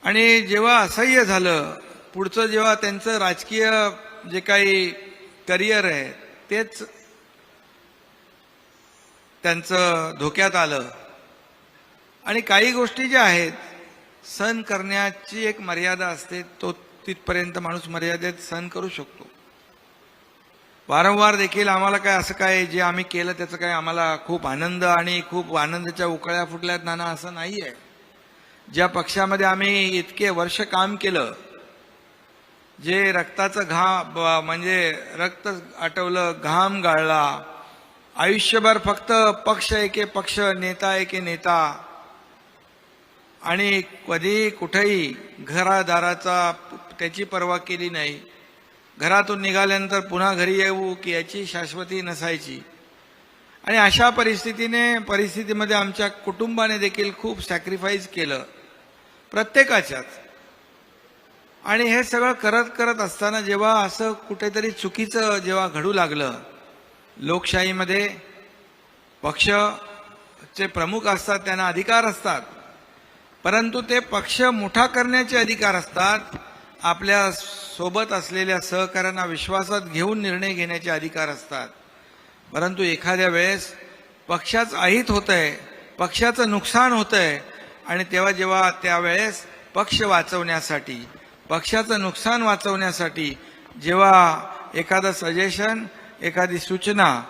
आणि जेव्हा असह्य झालं, पुढचं जेव्हा त्यांचं राजकीय जे काही करिअर आहे तेच त्यांचं धोक्यात आलं. आणि काही गोष्टी ज्या आहेत सहन करण्याची एक मर्यादा असते, तो तिथपर्यंत माणूस मर्यादेत सहन करू शकतो. वारंवार देखील आम्हाला काय असं काय जे आम्ही केलं त्याचं काय आम्हाला खूप आनंद आणि खूप आनंदाच्या उकळ्या फुटल्यात नाना असं नाही आहे. ज्या पक्षामध्ये आम्ही इतके वर्ष काम केलं, जे रक्ताचं म्हणजे रक्त आटवलं, घाम गाळला, आयुष्यभर फक्त पक्ष एके पक्ष, नेता एके नेता, आणि कधी कुठेही घरादाराचा त्याची पर्वा केली नाही. घरातून निघाल्यानंतर पुन्हा घरी येऊ की याची शाश्वती नसायची. आणि अशा परिस्थितीमध्ये आमच्या कुटुंबाने देखील खूप सॅक्रिफाईस केलं, प्रत्येकाच्याच. आणि हे सगळं करत असताना जेव्हा असं कुठेतरी चुकीचं जेव्हा घडू लागलं, लोकशाहीमध्ये पक्षचे प्रमुख असतात, त्यांना अधिकार असतात, परंतु ते पक्ष मोठा करण्याचे अधिकार असतात. आपल्या सोबत असलेल्या सहकाऱ्यांना विश्वासात घेऊन निर्णय घेण्याचे अधिकार असतात. परंतु एखाद्या वेळेस पक्षाचं अहित होतंय, पक्षाचं नुकसान होतंय, आणि जेव्हा त्यावेळेस पक्ष वाचवण्यासाठी, पक्षाचं नुकसान वाचवण्यासाठी जेव्हा एखादं सजेशन, एखादी सूचना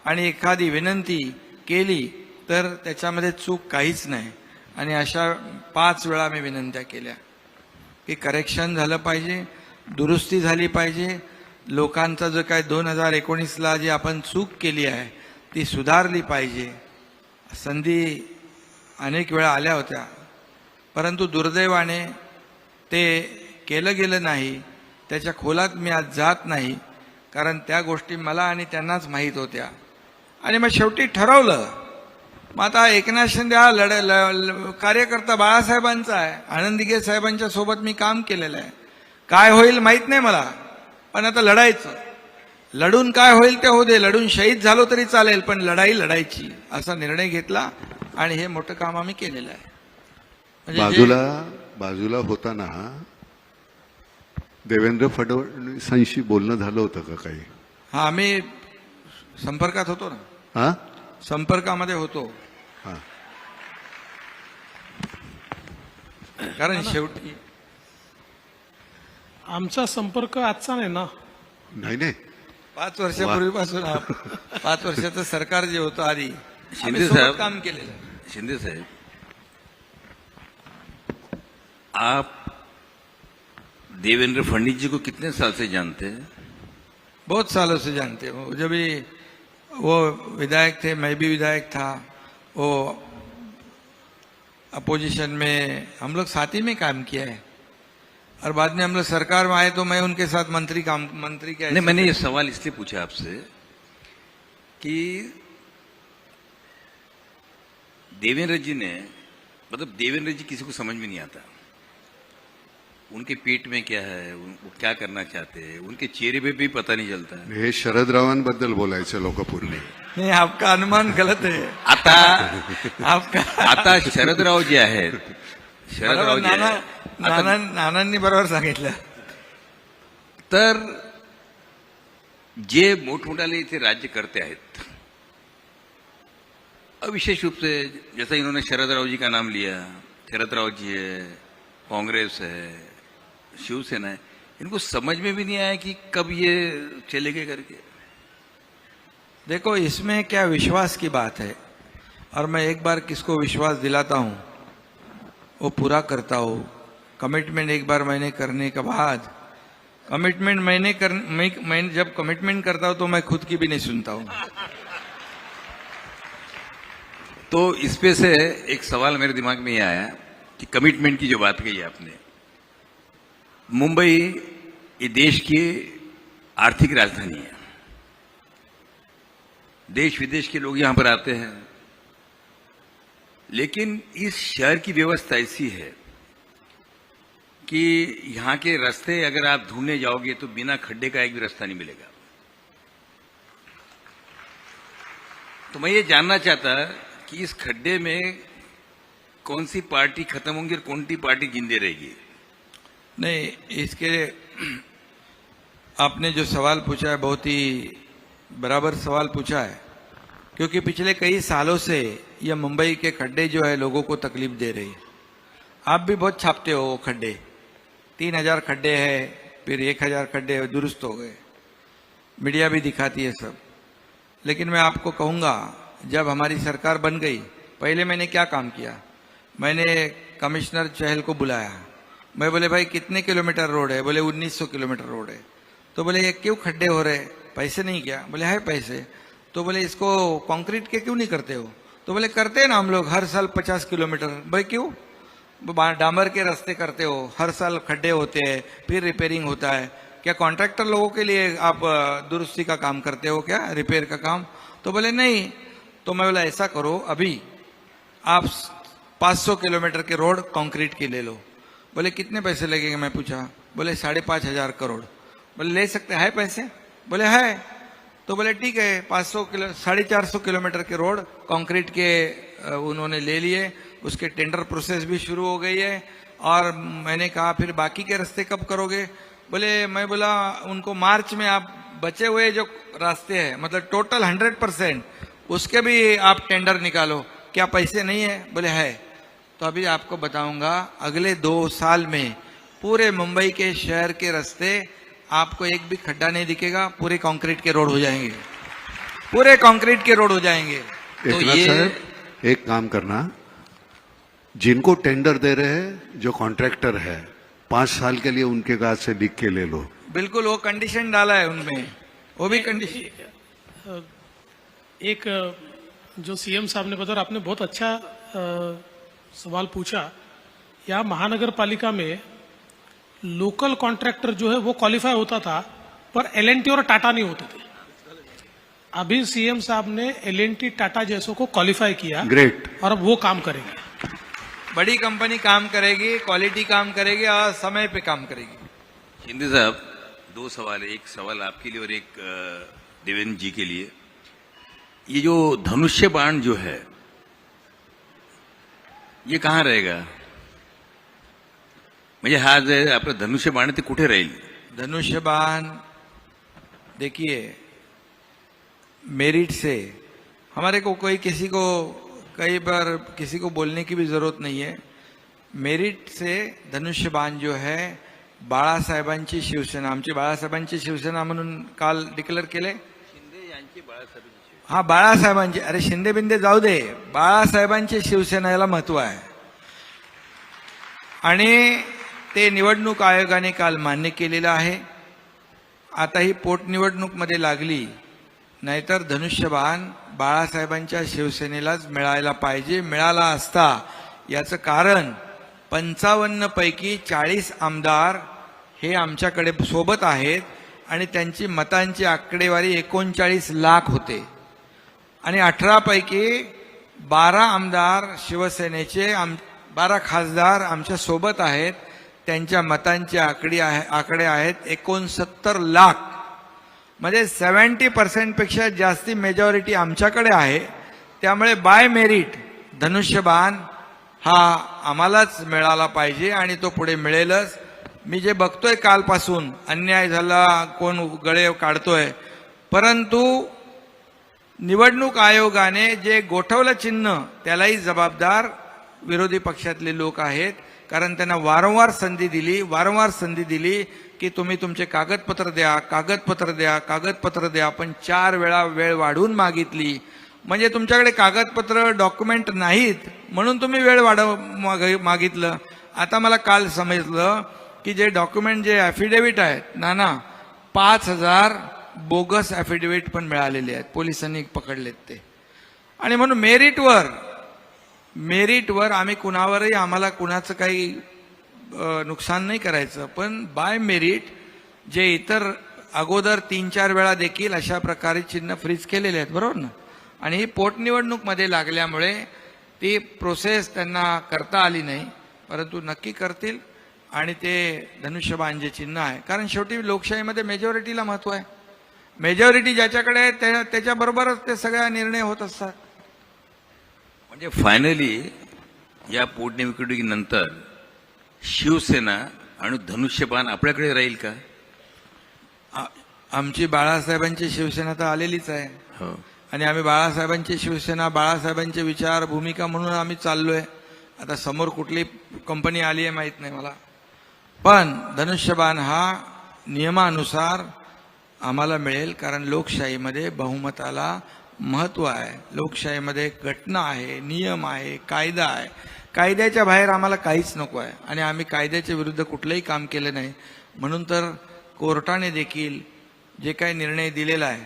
आणि एखादी विनंती केली तर त्याच्यामध्ये चूक काहीच नाही. आणि अशा 5 वेळा मी विनंत्या केल्या की करेक्शन झालं पाहिजे, दुरुस्ती झाली पाहिजे, लोकांचा जो काय 2019ला जी आपण चूक केली आहे ती सुधारली पाहिजे. संधी अनेक वेळा आल्या होत्या, परंतु दुर्दैवाने ते केलं गेलं नाही. त्याच्या खोलात मी आज जात नाही, कारण त्या गोष्टी मला आणि त्यांनाच माहीत होत्या. आणि मग शेवटी ठरवलं, मग आता एकनाथ शिंदे हा कार्यकर्ता बाळासाहेबांचा आहे, आनंद दिघे साहेबांच्या सोबत मी काम केलेलं आहे. काय होईल माहीत नाही मला, पण आता लढून काय होईल ते होऊ दे, लढून शहीद झालो तरी चालेल, पण लढाई लढायची असा निर्णय घेतला आणि हे मोठं काम आम्ही केलेलं आहे. म्हणजे बाजूला होताना देवेंद्र फडणवीसांशी बोलणं झालं होतं का काही? हा, आम्ही संपर्कात होतो ना, हा संपर्कामध्ये होतो. हा कारण शेवटी आमचा संपर्क आजचा नाही ना. नाही 5 वर्षापूर्वीपासून 5 वर्षाचं सरकार जे होतं आधी शिंदे आम्ही सोबत साहेब. काम केलेलं. शिंदे साहब, आप देवेंद्र फडणवीस जी को कितने साल से जानते हैं? बहुत सालों से जानते हो. जब भी वो विधायक थे, मैं भी विधायक था, वो अपोजिशन में हम लोग साथ ही में काम किया है, और बाद में हम लोग सरकार में आए तो मैं उनके साथ मंत्री के नहीं, मैंने ये सवाल इसलिए पूछा आपसे कि देवेंद्र जी ने, मतलब देवेंद्र जी किसी को समझ में नहीं आता, उनके पेट में क्या है, वो क्या करना चाहते हैं, उनके चेहरे पे भी पता नहीं चलता है. हे शरदरावांबद्दल बोलायचं लोकपूर्वी. नहीं, आपका अनुमान गलत है. आता आपका आता शरदराव जे आहेत, शरदराव जे आहेत, आता नानांनी बरोबर सांगितलं. तर जे मोठमोठाले इथे राज्य करते आहेत, विशेष रूप से जैसा इन्होंने शरदराव जी का नाम लिया, शरदराव जी है, कांग्रेस है, शिवसेना है, इनको समझ में भी नहीं आया कि कब ये चलेंगे करके. देखो, इसमें क्या विश्वास की बात है, और मैं एक बार किसको विश्वास दिलाता हूं वो पूरा करता हूं. कमिटमेंट एक बार मैंने करने के बाद, कमिटमेंट मैं जब कमिटमेंट करता हूं तो मैं खुद की भी नहीं सुनता हूं. तो इस पे से एक सवाल मेरे दिमाग में ये आया कि कमिटमेंट की जो बात कही आपने, मुंबई ये देश की आर्थिक राजधानी है, देश विदेश के लोग यहां पर आते हैं, लेकिन इस शहर की व्यवस्था ऐसी है कि यहां के रास्ते अगर आप ढूंढने जाओगे तो बिना खड्डे का एक भी रास्ता नहीं मिलेगा. तो मैं ये जानना चाहता कि इस खड्डे में कौन सी पार्टी खत्म होंगी और कौन सी पार्टी जिंदे रहेगी. नहीं, इसके आपने जो सवाल पूछा है बहुत ही बराबर सवाल पूछा है, क्योंकि पिछले कई सालों से यह मुंबई के खड्डे जो है लोगों को तकलीफ दे रही है. आप भी बहुत छापते हो वो खड्डे, 3000 खड्डे हैं, फिर 1000 खड्डे दुरुस्त हो गए, मीडिया भी दिखाती है सब. लेकिन मैं आपको कहूंगा, जब हमारी सरकार बन गई, पहले मैंने क्या काम किया, मैंने कमिश्नर चहल को बुलाया. मैं बोले, भाई कितने किलोमीटर रोड है? बोले 1900 किलोमीटर रोड है. तो बोले ये क्यों खड्डे हो रहे, पैसे नहीं क्या? बोले है पैसे. तो बोले इसको कंक्रीट के क्यों नहीं करते हो? तो बोले करते हैं ना हम लोग हर साल 50 किलोमीटर. भाई क्यों? डामर के रास्ते करते हो, हर साल खड्डे होते हैं, फिर रिपेयरिंग होता है. क्या कॉन्ट्रैक्टर लोगों के लिए आप दुरुस्ती का काम करते हो क्या, रिपेयर का काम? तो बोले नहीं. तो मैं बोला ऐसा करो, अभी आप 500 किलोमीटर के रोड कंक्रीट के ले लो. बोले कितने पैसे लगेंगे? मैं पूछा. बोले 5,500 करोड़. बोले ले सकते हैं पैसे? बोले है. तो बोले ठीक है, 450 किलोमीटर के रोड कंक्रीट के उन्होंने ले लिए. उसके टेंडर प्रोसेस भी शुरू हो गई है. और मैंने कहा फिर बाकी के रास्ते कब करोगे? बोले, मैं बोला उनको मार्च में आप बचे हुए जो रास्ते हैं, मतलब टोटल 100%, उसके भी आप टेंडर निकालो. क्या पैसे नहीं है? बोले है. तो अभी आपको बताऊंगा, अगले 2 साल में पूरे मुंबई के शहर के रास्ते आपको एक भी खड्डा नहीं दिखेगा, पूरे कंक्रीट के रोड हो जाएंगे, पूरे कंक्रीट के रोड हो जाएंगे. तो एकनाथ ये साहब, एक काम करना, जिनको टेंडर दे रहे हैं, जो कॉन्ट्रैक्टर है, 5 साल के लिए उनके गाज से लिख के ले लो. बिल्कुल वो कंडीशन डाला है उनमें, वो भी कंडीशन. एक जो सीएम साहब ने बताया, आपने बहुत अच्छा सवाल पूछा. यहाँ महानगर पालिका में लोकल कॉन्ट्रैक्टर जो है वो क्वालिफाई होता था, पर एलएनटी और टाटा नहीं होते थे. अभी सीएम साहब ने एलएनटी टाटा जैसों को क्वालिफाई किया. ग्रेट. और अब वो काम करेंगे. बड़ी कंपनी काम करेगी, क्वालिटी काम करेगी और समय पे काम करेगी. शिंदे साहब, दो सवाल है, एक सवाल आपके लिए और एक देवेंद्र जी के लिए। ये जो धनुष्य बाण जो है ये कहाँ रहेगा? म्हणजे हा जे आपलं धनुष्य बाण आहे ते कुठे राहील? धनुष्यबाण देखिए, मेरिट से हमारे को कोई किसी को कई बार किसी को बोलने की भी जरूरत नहीं है। मेरिट से धनुष्यबाण जो है बाळासाहेबांची शिवसेना, आमची बाळासाहेबांची शिवसेना म्हणून काल डिक्लेअर केले। हा बाळासाहेबांची, अरे शिंदे बिंदे जाऊ दे, बाळासाहेबांची शिवसेना याला महत्व आहे आणि ते निवडणूक आयोगाने काल मान्य केलेलं आहे। आता ही पोटनिवडणूक मध्ये लागली, नाहीतर धनुष्यबाण बाळासाहेबांच्या शिवसेनेलाच मिळायला पाहिजे, मिळाला असता। याचं कारण 55 पैकी 40 आमदार हे आमच्याकडे सोबत आहेत आणि त्यांची मतांची आकडेवारी 39 लाख होते आणि 18 पैकी 12 आमदार शिवसेनेचे 12 खासदार आमच्या सोबत आहेत, त्यांच्या मतांचे आकडे आहेत 69 लाख। म्हणजे 70% पेक्षा जास्ती मेजॉरिटी आमच्याकडे आहे। त्यामुळे बाय मेरिट धनुष्यबाण हा आम्हालाच मिळाला पाहिजे आणि तो पुढे मिळेलच। मी जे बघतोय कालपासून अन्याय झाला, कोण गळे काढतोय, परंतु निवडणूक आयोगाने जे गोठवलं चिन्ह त्यालाही जबाबदार विरोधी पक्षातले लोक आहेत, कारण त्यांना वारंवार संधी दिली की तुम्ही तुमचे कागदपत्र द्या, पण 4 वेळा वेळ वाढवून मागितली। म्हणजे तुमच्याकडे कागदपत्र डॉक्युमेंट नाहीत म्हणून तुम्ही वेळ मागितलं। आता मला काल समजलं की जे डॉक्युमेंट जे ॲफिडेव्हिट आहेत ना 5000 बोगस ॲफिडेव्हिट पण मिळालेले आहेत, पोलिसांनी पकडलेत ते। आणि म्हणून मेरिटवर आम्ही कुणावरही, आम्हाला कुणाचं काही नुकसान नाही करायचं, पण बाय मेरिट जे इतर अगोदर 3-4 वेळा देखील अशा प्रकारे चिन्ह फ्रीज केलेले आहेत, बरोबर ना। आणि ही पोटनिवडणूक मध्ये लागल्यामुळे ती प्रोसेस त्यांना करता आली नाही, परंतु नक्की करतील। आणि ते धनुष्यबाण जे चिन्ह आहे, कारण शेवटी लोकशाहीमध्ये मेजॉरिटीला महत्व आहे, मेजॉरिटी ज्याच्याकडे आहे त्याच्याबरोबरच ते सगळ्या निर्णय होत असतात। म्हणजे फायनली या पोटनिवडणुकीनंतर शिवसेना आणि धनुष्यबाण आपल्याकडे राहील का? आमची बाळासाहेबांची शिवसेना तर आलेलीच आहे हो, आणि आम्ही बाळासाहेबांची शिवसेना, बाळासाहेबांचे विचार, भूमिका म्हणून आम्ही चाललोय। आता समोर कुठली कंपनी आली आहे माहित नाही मला, पण धनुष्यबाण हा नियमानुसार आम्हाला मिळेल, कारण लोकशाहीमध्ये बहुमताला महत्व आहे, लोकशाहीमध्ये घटना आहे, नियम आहे, कायदा आहे। कायद्याच्या बाहेर आम्हाला काहीच नको आहे आणि आम्ही कायद्याच्या विरुद्ध कुठलंही काम केलं नाही। म्हणून तर कोर्टाने देखील जे काही निर्णय दिलेला आहे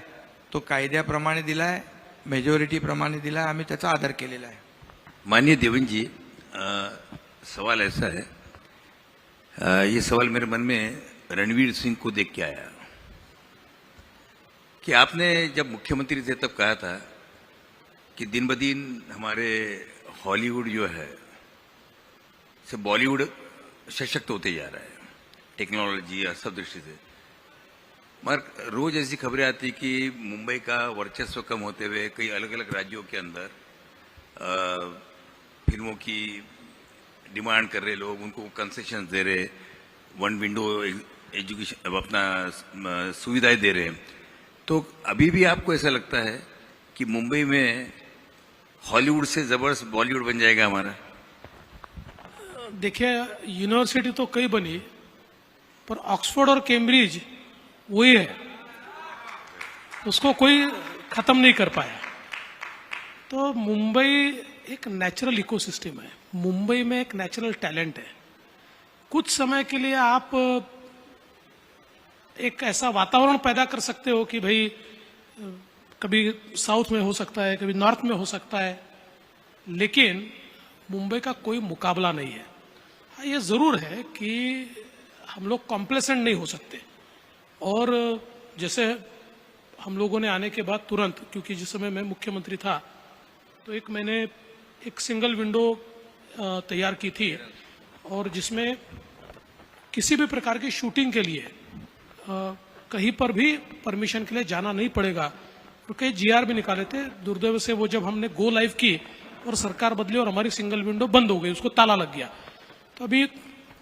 तो कायद्याप्रमाणे दिलाय, मेजॉरिटीप्रमाणे दिलाय, आम्ही त्याचा आदर केलेला आहे। माननीय देवेंद्र जी, सवाल ऐसा है, ये सवाल मेरे मन में रणवीर सिंह को देख के आया कि आपने जब मुख्यमंत्री थे तब कहा था कि दिन ब दिन हमारे हॉलीवुड जो है से बॉलीवुड सशक्त होते जा रहा है, टेक्नोलॉजी और सब दृष्टि से। मगर रोज ऐसी खबरें आती कि मुंबई का वर्चस्व कम होते हुए कई अलग अलग राज्यों के अंदर फिल्मों की डिमांड कर रहे लोग, उनको कंसेशन दे रहे, 1 विंडो एजुकेशन अपना सुविधाएं दे रहे हैं। तो अभी भी आपको ऐसा लगता है कि मुंबई में हॉलीवुड से जबरदस्त बॉलीवुड बन जाएगा हमारा? देखिए, यूनिवर्सिटी तो कई बनी, पर ऑक्सफोर्ड और कैम्ब्रिज वही है, उसको कोई खत्म नहीं कर पाया। तो मुंबई एक नेचुरल इकोसिस्टम है, मुंबई में एक नेचुरल टैलेंट है। कुछ समय के लिए आप एक ऐसा वातावरण पैदा कर सकते हो कि भाई कभी साउथ में हो सकता है, कभी नॉर्थ में हो सकता है, लेकिन मुंबई का कोई मुकाबला नहीं है। हाँ, ये जरूर है कि हम लोग कॉम्प्लेसेंट नहीं हो सकते। और जैसे हम लोगों ने आने के बाद तुरंत, क्योंकि जिस समय मैं मुख्यमंत्री था तो मैंने एक सिंगल विंडो तैयार की थी, और जिसमें किसी भी प्रकार की शूटिंग के लिए कहीं पर भी परमिशन के लिए जाना नहीं पड़ेगा। और कई जीआर भी निकाले थे। दुर्दैव से वो जब हमने गो लाइव की और सरकार बदली और हमारी सिंगल विंडो बंद हो गई, उसको ताला लग गया। तो अभी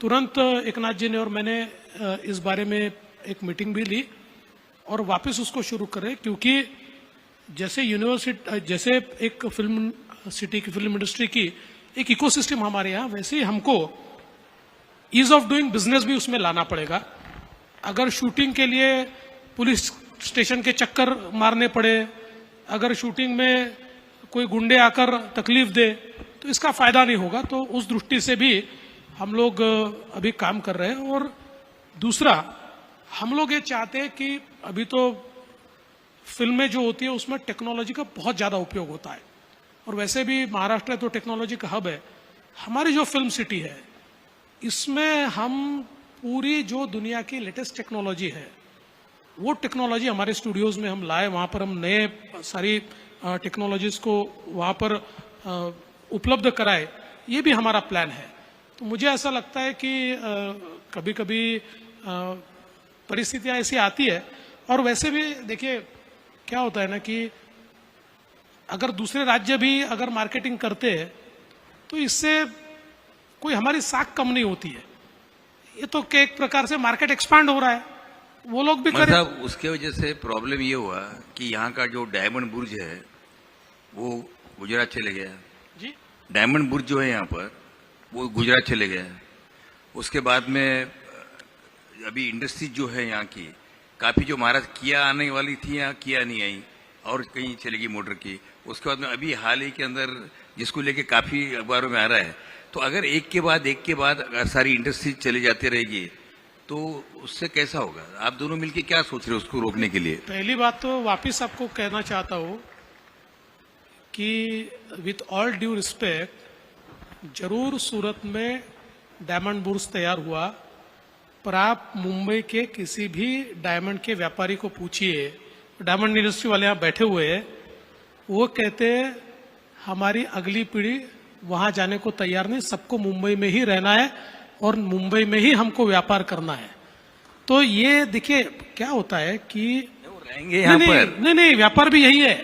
तुरंत एकनाथ जी ने और मैंने इस बारे में एक मीटिंग भी ली और वापस उसको शुरू करें, क्योंकि जैसे यूनिवर्सिटी, जैसे एक फिल्म सिटी की, फिल्म इंडस्ट्री की एक इकोसिस्टम हमारे यहाँ, वैसे ही हमको ईज ऑफ डूइंग बिजनेस भी उसमें लाना पड़ेगा। अगर शूटिंग के लिए पुलिस स्टेशन के चक्कर मारने पड़े, अगर शूटिंग में कोई गुंडे आकर तकलीफ दे, तो इसका फायदा नहीं होगा। तो उस दृष्टि से भी हम लोग अभी काम कर रहे हैं। और दूसरा, हम लोग ये चाहते हैं कि अभी तो फिल्में जो होती है उसमें टेक्नोलॉजी का बहुत ज्यादा उपयोग होता है, और वैसे भी महाराष्ट्र तो टेक्नोलॉजी का हब है। हमारी जो फिल्म सिटी है, इसमें हम पूरी जो दुनिया की लेटेस्ट टेक्नोलॉजी है, वो टेक्नोलॉजी हमारे स्टूडियोज में हम लाए, वहां पर हम नए सारी टेक्नोलॉजीज को वहां पर उपलब्ध कराए, ये भी हमारा प्लान है। तो मुझे ऐसा लगता है कि कभी कभी परिस्थितियां ऐसी आती है। और वैसे भी देखिए क्या होता है ना कि अगर दूसरे राज्य भी अगर मार्केटिंग करते हैं तो इससे कोई हमारी साख कम नहीं होती है। ये तो एक प्रकार से मार्केट एक्सपांड हो रहा है, वो लोग भी करें। मतलब उसके वजह से प्रॉब्लम ये हुआ कि यहाँ का जो डायमंड बुर्ज है वो गुजरात चले गया जी। डायमंड बुर्ज जो है यहाँ पर वो गुजरात चले गया। उसके बाद में अभी इंडस्ट्री जो है यहाँ की काफी, जो महाराष्ट्र किया आने वाली थी यहाँ किया नहीं आई और कहीं चलेगी मोटर की। उसके बाद में अभी हाल ही के अंदर जिसको लेके काफी अखबारों में आ रहा है, तो अगर एक के बाद अगर सारी इंडस्ट्री चली जाती रहेगी तो उससे कैसा होगा? आप दोनों मिलकर क्या सोच रहे हो उसको रोकने के लिए? पहली बात तो वापिस आपको कहना चाहता हूं कि विथ ऑल ड्यू रिस्पेक्ट, जरूर सूरत में डायमंड बुर्ज तैयार हुआ, पर आप मुंबई के किसी भी डायमंड के व्यापारी को पूछिए, डायमंड इंडस्ट्री वाले यहाँ बैठे हुए हैं, वो कहते हैं हमारी अगली पीढ़ी वहां जाने को तैयार नहीं, सबको मुंबई में ही रहना है और मुंबई में ही हमको व्यापार करना है। तो ये देखिए क्या होता है कि वो रहेंगे यहाँ पर। नहीं, व्यापार भी यही है,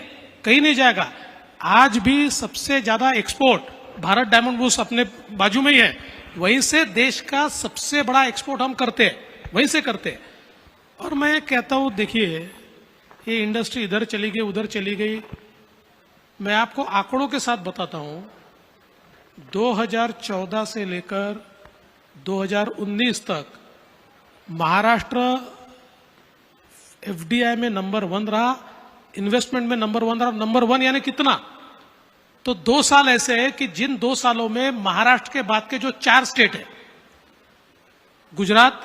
कहीं नहीं जाएगा। आज भी सबसे ज्यादा एक्सपोर्ट भारत डायमंड बुर्ज अपने बाजू में ही है, वहीं से देश का सबसे बड़ा एक्सपोर्ट हम करते हैं, वहीं से करते हैं। और मैं कहता हूं देखिए, ये इंडस्ट्री इधर चली गई उधर चली गई, मैं आपको आंकड़ों के साथ बताता हूं। 2014 से लेकर 2019 तक महाराष्ट्र एफडीआई में नंबर 1 रहा, इन्वेस्टमेंट में नंबर 1 रहा। नंबर 1 यानी कितना? तो 2 साल ऐसे है कि जिन 2 सालों में महाराष्ट्र के बाद के जो 4 स्टेट है, गुजरात,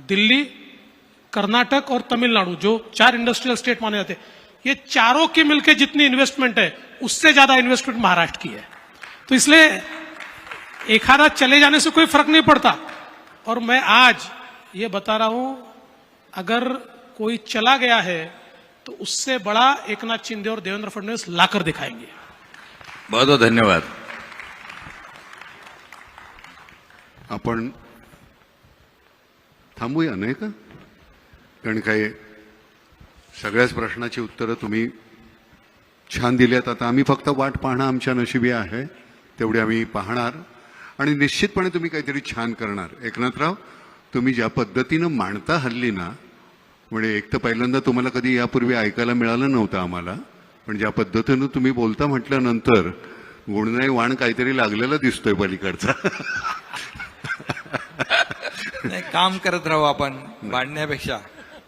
दिल्ली, कर्नाटक और तमिलनाडु, जो 4 इंडस्ट्रियल स्टेट माने जाते हैं, ये चारों की मिलकर जितनी इन्वेस्टमेंट है उससे ज्यादा इन्वेस्टमेंट महाराष्ट्र की है। तो इसलिए एक आधा चले जाने से कोई फर्क नहीं पड़ता। और मैं आज ये बता रहा हूं, अगर कोई चला गया है तो उससे बड़ा एकनाथ शिंदे और देवेंद्र फडणवीस लाकर दिखाएंगे। बहुत बहुत धन्यवाद। आपण थांबूया नाही का? कारण काय सगळ्याच प्रश्नाची उत्तरं तुम्ही छान दिल्यात। आता आम्ही फक्त वाट पाहणं आमच्या नशिबी आहे, तेवढे आम्ही पाहणार आणि निश्चितपणे तुम्ही काहीतरी छान करणार। एकनाथराव, तुम्ही ज्या पद्धतीनं मांडता हल्ली ना, म्हणजे एक तर पहिल्यांदा तुम्हाला कधी यापूर्वी ऐकायला मिळालं नव्हतं आम्हाला, पण ज्या पद्धतीनं तुम्ही बोलता म्हटल्यानंतर गुणनाई वाण काहीतरी लागलेला दिसतोय पलीकडचा। नाही, काम करत राहू आपण भांडण्यापेक्षा।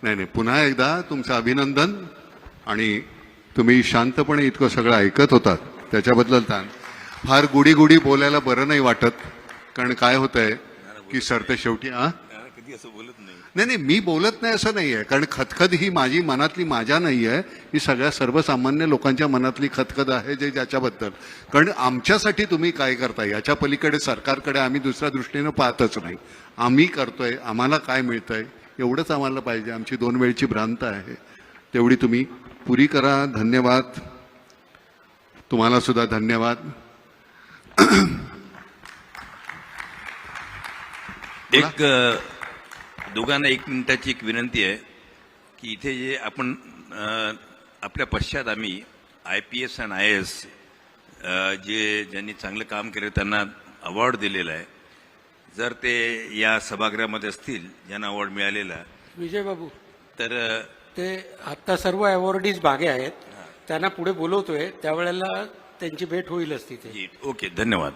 नाही, पुन्हा एकदा तुमचं अभिनंदन। आणि तुम्ही शांतपणे इतकं सगळं ऐकत होतात त्याच्याबद्दल फार गुडी गुडी बोलायला बरं नाही वाटत, कारण काय होतंय की सरते शेवटी कधी असं बोलत नाही। नाही, मी बोलत नाही असं नाहीये, कारण खतखत ही माझी मनातली माझ्या नाहीये, ही सगळ्या सर्वसामान्य लोकांच्या मनातली खतखत आहे जे ज्याच्याबद्दल। कारण आमच्यासाठी तुम्ही काय करताय याच्या पलीकडे सरकारकडे आम्ही दुसऱ्या दृष्टीनं पाहतच नाही। आम्ही करतोय, आम्हाला काय मिळतंय एवढंच आम्हाला पाहिजे। आमची 2 वेळची भ्रांत आहे, तेवढी तुम्ही पुरी करा। धन्यवाद, तुम्हाला सुद्धा धन्यवाद। एक दोघांना 1 मिनिटाची एक विनंती आहे की इथे जे आपण आपल्या पश्चात आम्ही IPS आणि IAS ज्यांनी चांगलं काम केलं त्यांना अवॉर्ड दिलेला आहे. जर ते या सभागृहामध्ये असतील ज्यांना अवॉर्ड मिळालेला विजय बाबू तर ते आता सर्व अवॉर्डीज मागे आहेत, त्यांना पुढे बोलवतोय, त्यावेळेला त्यांची भेट होईलच तिथे. ओके, धन्यवाद.